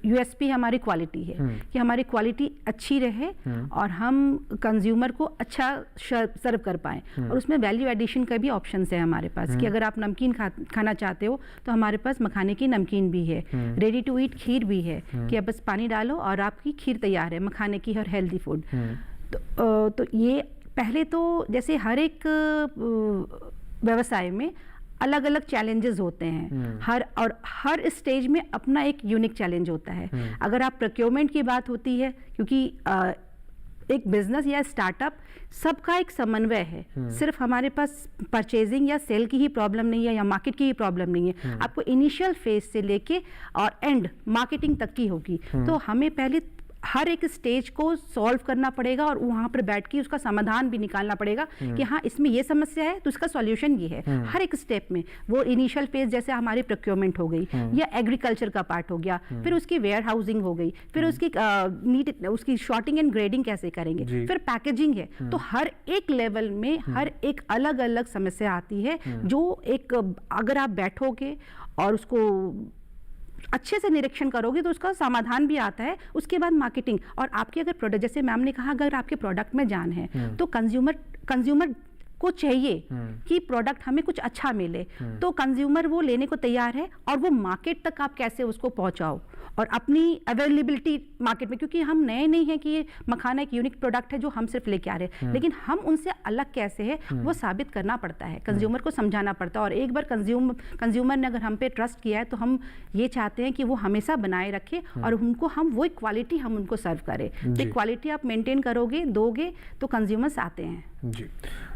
यूएसपी हमारी क्वालिटी है कि हमारी क्वालिटी अच्छी रहे और हम कंज्यूमर को अच्छा सर्व कर पाएँ। और उसमें वैल्यू एडिशन का भी ऑप्शन है हमारे पास कि अगर आप नमकीन खाना चाहते हो तो हमारे पास मखाने की नमकीन भी है, रेडी टू ईट खीर भी है कि आप बस पानी डालो और आपकी खीर तैयार है, मखाने की और हेल्दी फूड। तो ये पहले तो जैसे हर एक व्यवसाय में अलग अलग चैलेंजेस होते हैं, हर स्टेज में अपना एक यूनिक चैलेंज होता है। अगर आप प्रोक्योरमेंट की बात होती है, क्योंकि एक बिजनेस या स्टार्टअप सबका एक समन्वय है, सिर्फ हमारे पास परचेजिंग या सेल की ही प्रॉब्लम नहीं है या मार्केट की ही प्रॉब्लम नहीं है, आपको इनिशियल फेज से लेके और एंड मार्केटिंग तक की होगी। तो हमें पहले हर एक स्टेज को सॉल्व करना पड़ेगा और वहाँ पर बैठ के उसका समाधान भी निकालना पड़ेगा कि हाँ इसमें ये समस्या है तो इसका सॉल्यूशन ये है। हर एक स्टेप में वो इनिशियल फेज जैसे हमारी प्रोक्योरमेंट हो गई या एग्रीकल्चर का पार्ट हो गया, फिर उसकी वेयर हाउसिंग हो गई, फिर उसकी शॉर्टिंग एंड ग्रेडिंग कैसे करेंगे, फिर पैकेजिंग है। तो हर एक लेवल में हर एक अलग अलग समस्या आती है जो एक अगर आप बैठोगे और उसको अच्छे से निरीक्षण करोगे तो उसका समाधान भी आता है। उसके बाद मार्केटिंग और आपके अगर प्रोडक्ट, जैसे मैम ने कहा, अगर आपके प्रोडक्ट में जान है तो कंज्यूमर को चाहिए कि प्रोडक्ट हमें कुछ अच्छा मिले, तो कंज्यूमर वो लेने को तैयार है और वो मार्केट तक आप कैसे उसको पहुंचाओ और अपनी अवेलेबिलिटी मार्केट में, क्योंकि हम नए नहीं हैं कि ये मखाना एक यूनिक प्रोडक्ट है जो हम सिर्फ लेके आ रहे हैं, लेकिन हम उनसे अलग कैसे है वो साबित करना पड़ता है, कंज्यूमर को समझाना पड़ता है। और एक बार कंज्यूमर ने अगर हम पे ट्रस्ट किया है तो हम ये चाहते हैं कि वो हमेशा बनाए रखे और उनको हम वो क्वालिटी हम उनको सर्व करें। तो क्वालिटी आप मेंटेन करोगे, दोगे तो कंज्यूमर्स आते हैं। जी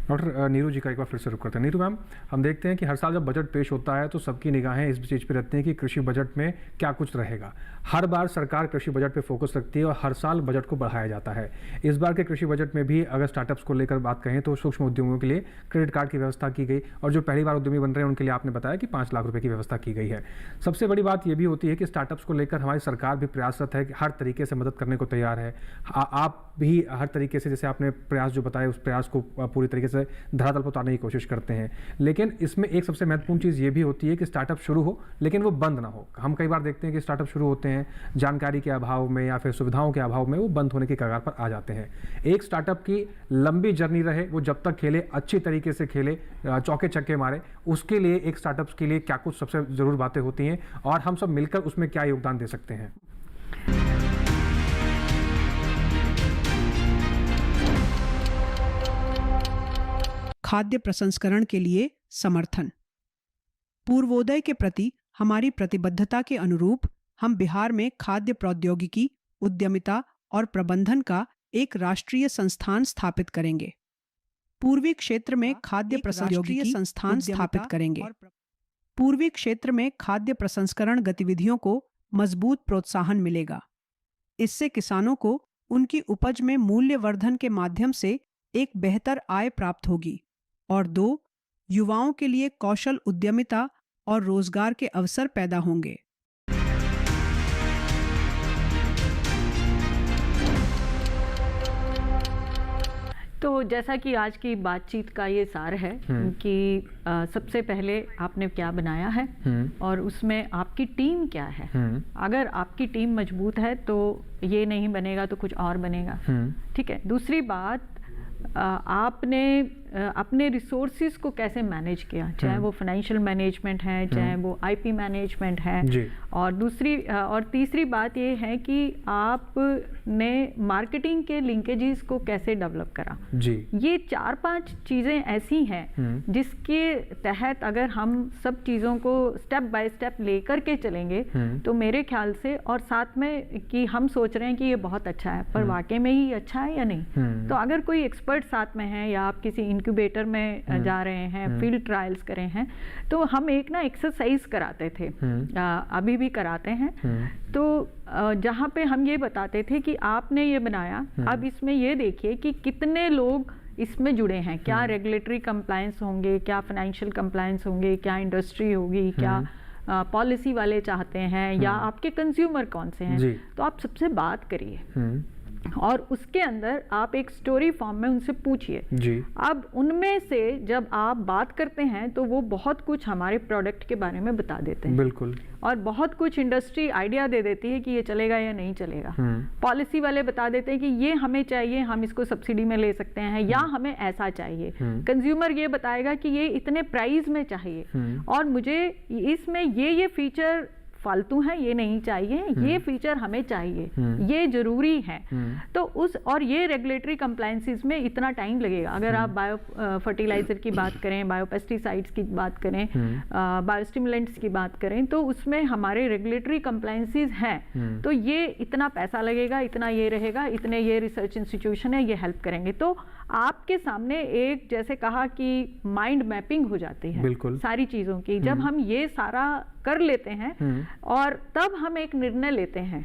डॉक्टर नीरू जी का एक बार फिर से रुक करते हैं। नीरू मैम, हम देखते हैं कि हर साल जब बजट पेश होता है तो सबकी निगाहें इस चीज़ पे रहती हैं कि कृषि बजट में क्या कुछ रहेगा। हर बार सरकार कृषि बजट पे फोकस रखती है और हर साल बजट को बढ़ाया जाता है। इस बार के कृषि बजट में भी अगर स्टार्टअप्स को लेकर बात कहें तो सूक्ष्म उद्यमियों के लिए क्रेडिट कार्ड की व्यवस्था की गई और जो पहली बार उद्यमी बन रहे हैं उनके लिए आपने बताया कि 5 लाख रुपये की व्यवस्था की गई है। सबसे बड़ी बात यह भी होती है कि स्टार्टअप्स को लेकर हमारी सरकार भी प्रयासरत है कि हर तरीके से मदद करने को तैयार है। आप भी हर तरीके से, जैसे आपने प्रयास जो बताए, उस प्रयास को पूरी तरीके से धरातल पर उतारने की कोशिश करते हैं। लेकिन इसमें एक सबसे महत्वपूर्ण चीज़ ये भी होती है कि स्टार्टअप शुरू हो लेकिन वो बंद ना हो। हम कई बार देखते हैं कि स्टार्टअप शुरू होते हैं, जानकारी के अभाव में या फिर सुविधाओं के अभाव में वो बंद होने की कगार पर आ जाते हैं। एक स्टार्टअप की लंबी जर्नी रहे, वो जब तक खेले, अच्छी तरीके से खेले, चौके छक्के मारे, उसके लिए एक स्टार्टअप्स के लिए क्या कुछ सबसे ज़रूर बातें होती हैं और हम सब मिलकर उसमें क्या योगदान दे सकते हैं? खाद्य प्रसंस्करण के लिए समर्थन। पूर्वोदय के प्रति हमारी प्रतिबद्धता के अनुरूप हम बिहार में खाद्य प्रौद्योगिकी, उद्यमिता और प्रबंधन का एक राष्ट्रीय संस्थान स्थापित करेंगे। पूर्वी क्षेत्र में खाद्य प्रौद्योगिकी संस्थान स्थापित करेंगे। पूर्वी क्षेत्र में खाद्य प्रसंस्करण गतिविधियों को मजबूत प्रोत्साहन मिलेगा। इससे किसानों को उनकी उपज में मूल्यवर्धन के माध्यम से एक बेहतर आय प्राप्त होगी और 2, युवाओं के लिए कौशल उद्यमिता और रोजगार के अवसर पैदा होंगे। तो जैसा कि आज की बातचीत का ये सार है कि सबसे पहले आपने क्या बनाया है और उसमें आपकी टीम क्या है। अगर आपकी टीम मजबूत है तो ये नहीं बनेगा तो कुछ और बनेगा। ठीक है। दूसरी बात, आपने अपने रिसोर्सेज को कैसे मैनेज किया, चाहे वो फाइनेंशियल मैनेजमेंट है, चाहे वो आईपी मैनेजमेंट है। और तीसरी बात ये है कि आपने मार्केटिंग के लिंकेजेस को कैसे डेवलप करा जी। ये 4-5 चीज़ें ऐसी हैं जिसके तहत अगर हम सब चीज़ों को स्टेप बाय स्टेप लेकर के चलेंगे तो मेरे ख्याल से, और साथ में कि हम सोच रहे हैं कि ये बहुत अच्छा है पर वाकई में ही अच्छा है या नहीं। तो अगर कोई एक्सपर्ट साथ में है या आप किसी इंक्यूबेटर में जा रहे हैं, फील्ड ट्रायल्स करे हैं, तो हम एक ना एक्सरसाइज कराते थे, अभी भी कराते हैं। तो जहाँ पे हम ये बताते थे कि आपने ये बनाया, अब इसमें ये देखिए कि कितने लोग इसमें जुड़े हैं, क्या रेगुलेटरी कंप्लायंस होंगे, क्या फाइनेंशियल कंप्लायंस होंगे, क्या इंडस्ट्री होगी, क्या पॉलिसी वाले चाहते हैं, या आपके कंज्यूमर कौन से हैं। तो आप सबसे बात करिए और उसके अंदर आप एक स्टोरी फॉर्म में उनसे पूछिए जी। अब उनमें से जब आप बात करते हैं तो वो बहुत कुछ हमारे प्रोडक्ट के बारे में बता देते हैं, बिल्कुल, और बहुत कुछ इंडस्ट्री आइडिया दे देती है कि ये चलेगा या नहीं चलेगा। पॉलिसी वाले बता देते हैं कि ये हमें चाहिए, हम इसको सब्सिडी में ले सकते हैं, या हमें ऐसा चाहिए। कंज्यूमर ये बताएगा कि ये इतने प्राइस में चाहिए और मुझे इसमें ये फीचर फालतू है, ये नहीं चाहिए, ये फीचर हमें चाहिए, ये जरूरी है। तो उस और ये रेगुलेटरी कंप्लायंसेस में इतना टाइम लगेगा। अगर आप बायो फर्टिलाइजर की बात करें, बायो पेस्टिसाइड्स की बात करें, बायोस्टिमुलेंट्स की बात करें, तो उसमें हमारे रेगुलेटरी कंप्लायंसेस हैं। तो ये इतना पैसा लगेगा, इतना ये रहेगा, इतने ये रिसर्च इंस्टीट्यूशन है, ये हेल्प करेंगे। तो आपके सामने एक, जैसे कहा कि माइंड मैपिंग हो जाती है बिल्कुल सारी चीज़ों की। जब हम ये सारा कर लेते हैं और तब हम एक निर्णय लेते हैं,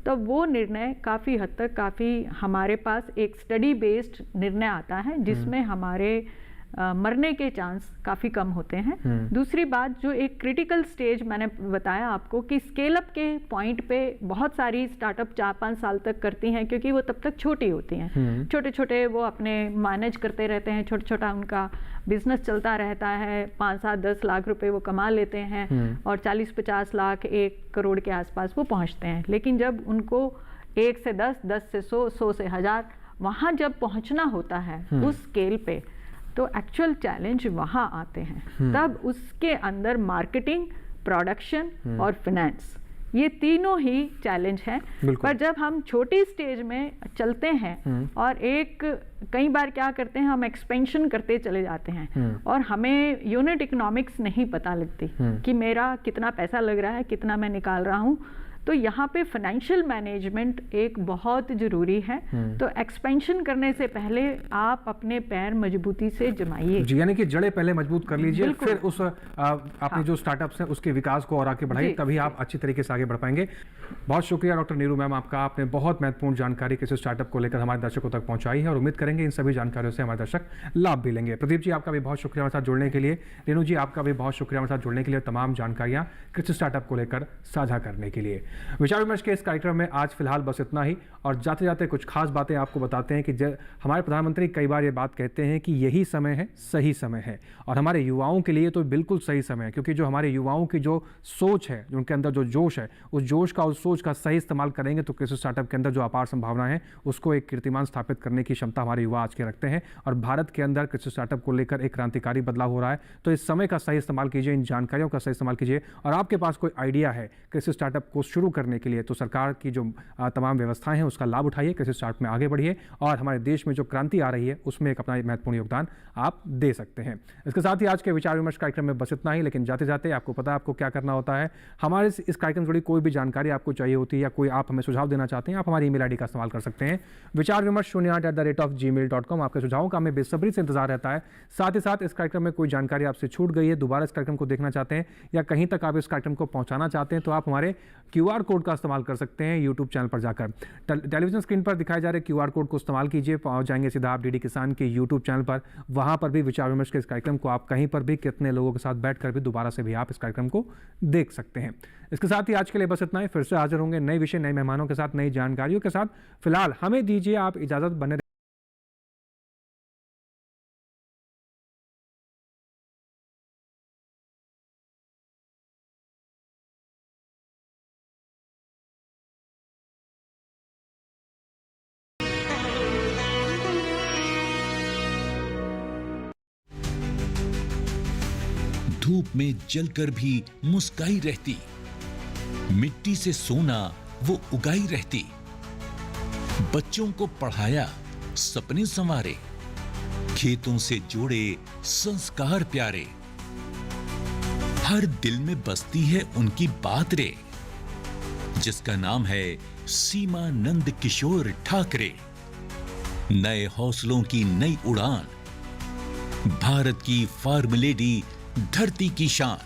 तो वो निर्णय काफ़ी हद तक काफ़ी हमारे पास एक स्टडी बेस्ड निर्णय आता है, जिसमें हमारे मरने के चांस काफ़ी कम होते हैं। दूसरी बात, जो एक क्रिटिकल स्टेज मैंने बताया आपको कि स्केल अप के पॉइंट पे बहुत सारी स्टार्टअप 4-5 साल तक करती हैं, क्योंकि वो तब तक छोटी होती हैं, छोटे छोटे वो अपने मैनेज करते रहते हैं, छोटा छोटा उनका बिजनेस चलता रहता है, 5-7-10 लाख रुपए वो कमा लेते हैं और 40-50 लाख 1 करोड़ के आसपास वो पहुंचते हैं। लेकिन जब उनको 1 से 10, 10 से 100, 100 से 1000 वहाँ जब पहुंचना होता है उस स्केल पे, तो एक्चुअल चैलेंज वहाँ आते हैं। तब उसके अंदर मार्केटिंग, प्रोडक्शन और फिनेंस, ये तीनों ही चैलेंज हैं। पर जब हम छोटी स्टेज में चलते हैं और कई बार क्या करते हैं, हम एक्सपेंशन करते चले जाते हैं और हमें यूनिट इकोनॉमिक्स नहीं पता लगती कि मेरा कितना पैसा लग रहा है, कितना मैं निकाल रहा हूँ। तो यहाँ पे फाइनेंशियल मैनेजमेंट एक बहुत ज़रूरी है। तो एक्सपेंशन करने से पहले आप अपने पैर मजबूती से जमाइए जी, यानी कि जड़ें पहले मजबूत कर लीजिए, फिर उस आपने जो स्टार्टअप्स हैं उसके विकास को और आगे बढ़ाइए, तभी आप अच्छी तरीके से आगे बढ़ पाएंगे। बहुत शुक्रिया डॉक्टर नीरू मैम आपका, आपने बहुत महत्वपूर्ण जानकारी किसी स्टार्टअप को लेकर हमारे दर्शकों तक पहुंचाई है और उम्मीद करेंगे इन सभी जानकारियों से हमारे दर्शक लाभ भी लेंगे। प्रदीप जी आपका भी बहुत शुक्रिया हमारे साथ जुड़ने के लिए, रेणु जी आपका भी बहुत शुक्रिया हमारे साथ जुड़ने के लिए, तमाम जानकारियाँ कृषि स्टार्टअप को लेकर साझा करने के लिए। विचार विमर्श के इस कार्यक्रम में आज फिलहाल बस इतना ही, और जाते जाते कुछ खास बातें आपको बताते हैं कि हमारे प्रधानमंत्री कई बार ये बात कहते हैं कि यही समय है, सही समय है, और हमारे युवाओं के लिए तो बिल्कुल सही समय है, क्योंकि जो हमारे युवाओं की जो सोच है, जो उनके अंदर जो जोश है, उस जोश का, उस सोच का सही इस्तेमाल करेंगे तो कृषि स्टार्टअप के अंदर जो अपार संभावनाएं हैं उसको एक कीर्तिमान स्थापित करने की क्षमता हमारे युवा आज के रखते हैं। और भारत के अंदर कृषि स्टार्टअप को लेकर एक क्रांतिकारी बदलाव हो रहा है। तो इस समय का सही इस्तेमाल कीजिए, इन जानकारियों का सही इस्तेमाल कीजिए, और आपके पास कोई आइडिया है कृषि स्टार्टअप को शुरू करने के लिए तो सरकार की जो तमाम व्यवस्थाएं हैं उसका लाभ उठाइए, कृषि स्टार्टअप में आगे बढ़िए, और हमारे देश में जो क्रांति आ रही है उसमें एक अपना महत्वपूर्ण योगदान आप दे सकते हैं। इसके साथ ही आज के विचार विमर्श कार्यक्रम में बस इतना ही, लेकिन जाते जाते आपको पता है आपको क्या करना होता है। हमारे इस कार्यक्रम से जुड़ी कोई भी जानकारी आपको चाहिए होती है या कोई आप हमें सुझाव देना चाहते हैं, आप हमारी ईमेल आईडी का इस्तेमाल कर सकते हैं, vichar-vimarsh08@gmail.com। आपके सुझावों का हमें बेसब्री से इंतजार रहता है। साथ ही साथ इस कार्यक्रम में कोई जानकारी आपसे छूट गई है, दोबारा इस कार्यक्रम को देखना चाहते हैं या कहीं तक आप इस कार्यक्रम को पहुंचाना चाहते हैं, तो आप हमारे QR कोड का इस्तेमाल कर सकते हैं यूट्यूब चैनल पर जाकर। टेलीविजन स्क्रीन पर दिखाए जा रहे QR कोड को इस्तेमाल कीजिए, पहुंच जाएंगे सीधा आप DD किसान के यूट्यूब चैनल पर। वहां पर भी विचार विमर्श के इस कार्यक्रम को आप कहीं पर भी, कितने लोगों के साथ बैठकर भी दोबारा से भी आप इस कार्यक्रम को देख सकते हैं। इसके साथ ही आज के लिए बस इतना ही, फिर से हाजिर होंगे नए विषय, नए मेहमानों के साथ, नई जानकारियों के साथ। फिलहाल हमें दीजिए आप इजाजत, बने धूप में जलकर भी मुस्काई रहती, मिट्टी से सोना वो उगाई रहती, बच्चों को पढ़ाया, सपने संवारे, खेतों से जोड़े संस्कार प्यारे, हर दिल में बसती है उनकी बात रे, जिसका नाम है सीमा नंद किशोर ठाकरे। नए हौसलों की नई उड़ान, भारत की फार्म लेडी, धरती की शान।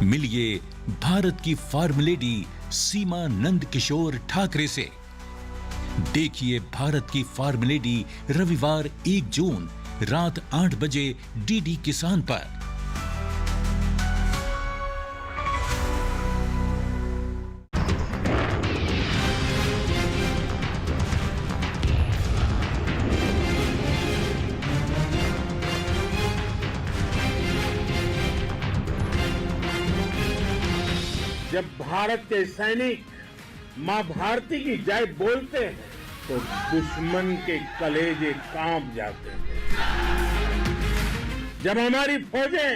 मिलिए भारत की फार्म लेडी सीमा नंद किशोर ठाकरे से। देखिए भारत की फार्म लेडी रविवार 1 जून रात 8 बजे DD किसान पर। जब भारत के सैनिक मां भारती की जय बोलते हैं तो दुश्मन के कलेजे कांप जाते हैं। जब हमारी फौजें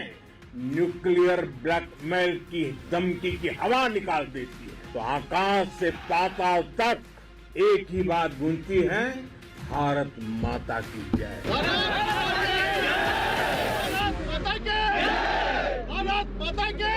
न्यूक्लियर ब्लैकमेल की धमकी की हवा निकाल देती है तो आकाश से पाताल तक एक ही बात गूंजती है, भारत माता की जय। भारत माता की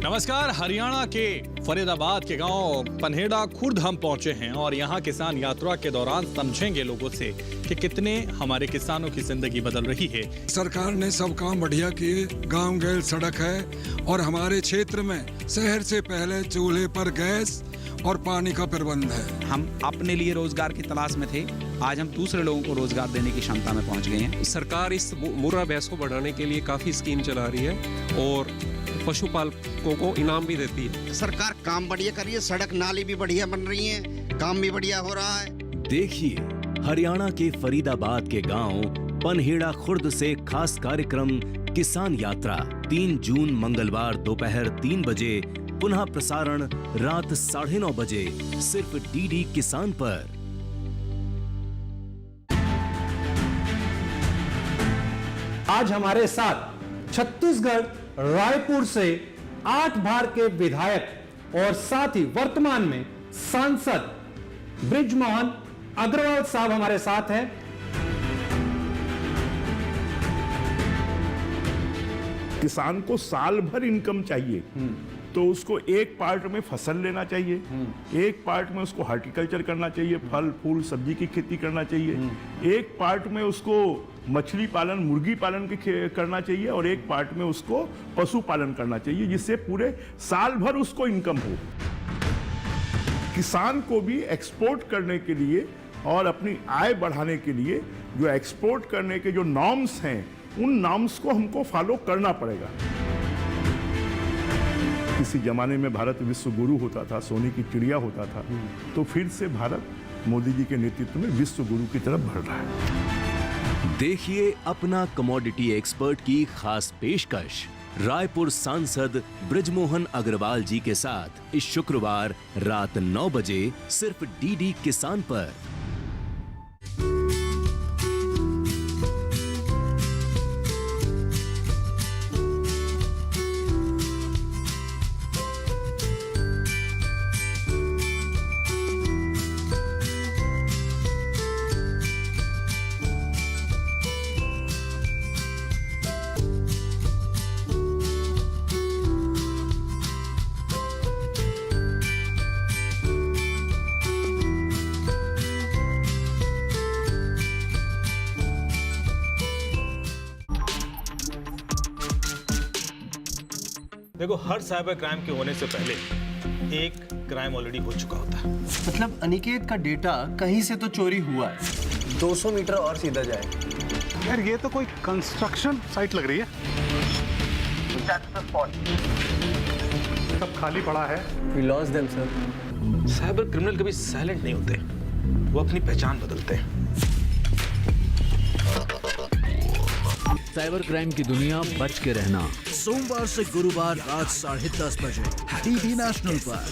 नमस्कार। हरियाणा के फरीदाबाद के गांव पनहेड़ा खुर्द हम पहुंचे हैं और यहां किसान यात्रा के दौरान समझेंगे लोगों से कि कितने हमारे किसानों की जिंदगी बदल रही है। सरकार ने सब काम बढ़िया किए, गांव गैल सड़क है और हमारे क्षेत्र में शहर से पहले चूल्हे पर गैस और पानी का प्रबंध है। हम अपने लिए रोजगार की तलाश में थे, आज हम दूसरे लोगों को रोजगार देने की क्षमता में पहुंच गए हैं। सरकार इस मुर्रा भैंस को बढ़ाने के लिए काफी स्कीम चला रही है और पशुपालकों को इनाम भी देती है। सरकार काम बढ़िया कर रही है, सड़क नाली भी बढ़िया बन रही है, काम भी बढ़िया हो रहा है। देखिए हरियाणा के फरीदाबाद के गांव पनहेड़ा खुर्द से खास कार्यक्रम किसान यात्रा 3 जून मंगलवार दोपहर 3 बजे, पुनः प्रसारण रात 9:30 बजे, सिर्फ डीडी किसान पर। आज हमारे साथ छत्तीसगढ़ रायपुर से 8 बार के विधायक और साथ ही वर्तमान में सांसद बृजमोहन अग्रवाल साहब हमारे साथ हैं। किसान को साल भर इनकम चाहिए तो उसको एक पार्ट में फसल लेना चाहिए, एक पार्ट में उसको हॉर्टिकल्चर करना चाहिए, फल फूल सब्जी की खेती करना चाहिए, एक पार्ट में उसको मछली पालन मुर्गी पालन करना चाहिए और एक पार्ट में उसको पशु पालन करना चाहिए, जिससे पूरे साल भर उसको इनकम हो। किसान को भी एक्सपोर्ट करने के लिए और अपनी आय बढ़ाने के लिए जो एक्सपोर्ट करने के जो नॉर्म्स हैं उन नॉर्म्स को हमको फॉलो करना पड़ेगा। किसी जमाने में भारत विश्व गुरु होता था, सोने की चिड़िया होता था, तो फिर से भारत मोदी जी के नेतृत्व में विश्व गुरु की तरफ बढ़ रहा है। देखिए अपना कमोडिटी एक्सपर्ट की खास पेशकश रायपुर सांसद बृजमोहन अग्रवाल जी के साथ इस शुक्रवार रात 9 बजे सिर्फ डीडी किसान पर। देखो हर साइबर क्राइम के होने से पहले एक क्राइम ऑलरेडी हो चुका होता है। मतलब अनिकेत का डेटा कहीं से तो चोरी हुआ है। 200 मीटर और सीधा जाए। यार ये तो कोई कंस्ट्रक्शन साइट लग रही है। सब खाली पड़ा है। We lost them, sir. Cyber criminal कभी साइलेंट नहीं होते, वो अपनी पहचान बदलते हैं। साइबर क्राइम की दुनिया बच के रहना, सोमवार से गुरुवार रात 10:30 बजे डीडी नेशनल पर।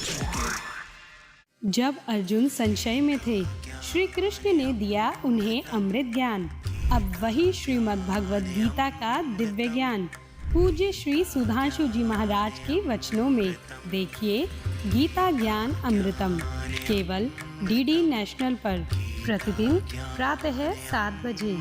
जब अर्जुन संशय में थे, श्री कृष्ण ने दिया उन्हें अमृत ज्ञान। अब वही श्रीमद् भगवद गीता का दिव्य ज्ञान पूज्य श्री सुधांशु जी महाराज के वचनों में देखिए गीता ज्ञान अमृतम, केवल डीडी नेशनल पर, प्रतिदिन प्रातः 7 बजे।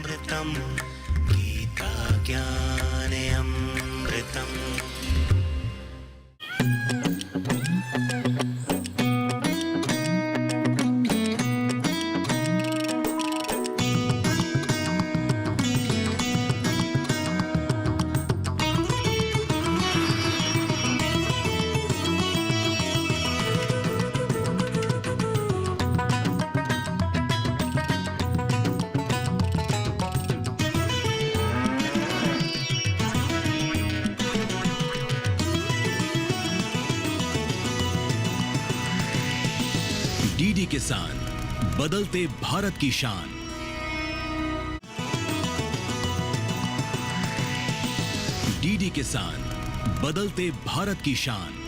किसान, बदलते भारत की शान। डीडी किसान, बदलते भारत की शान।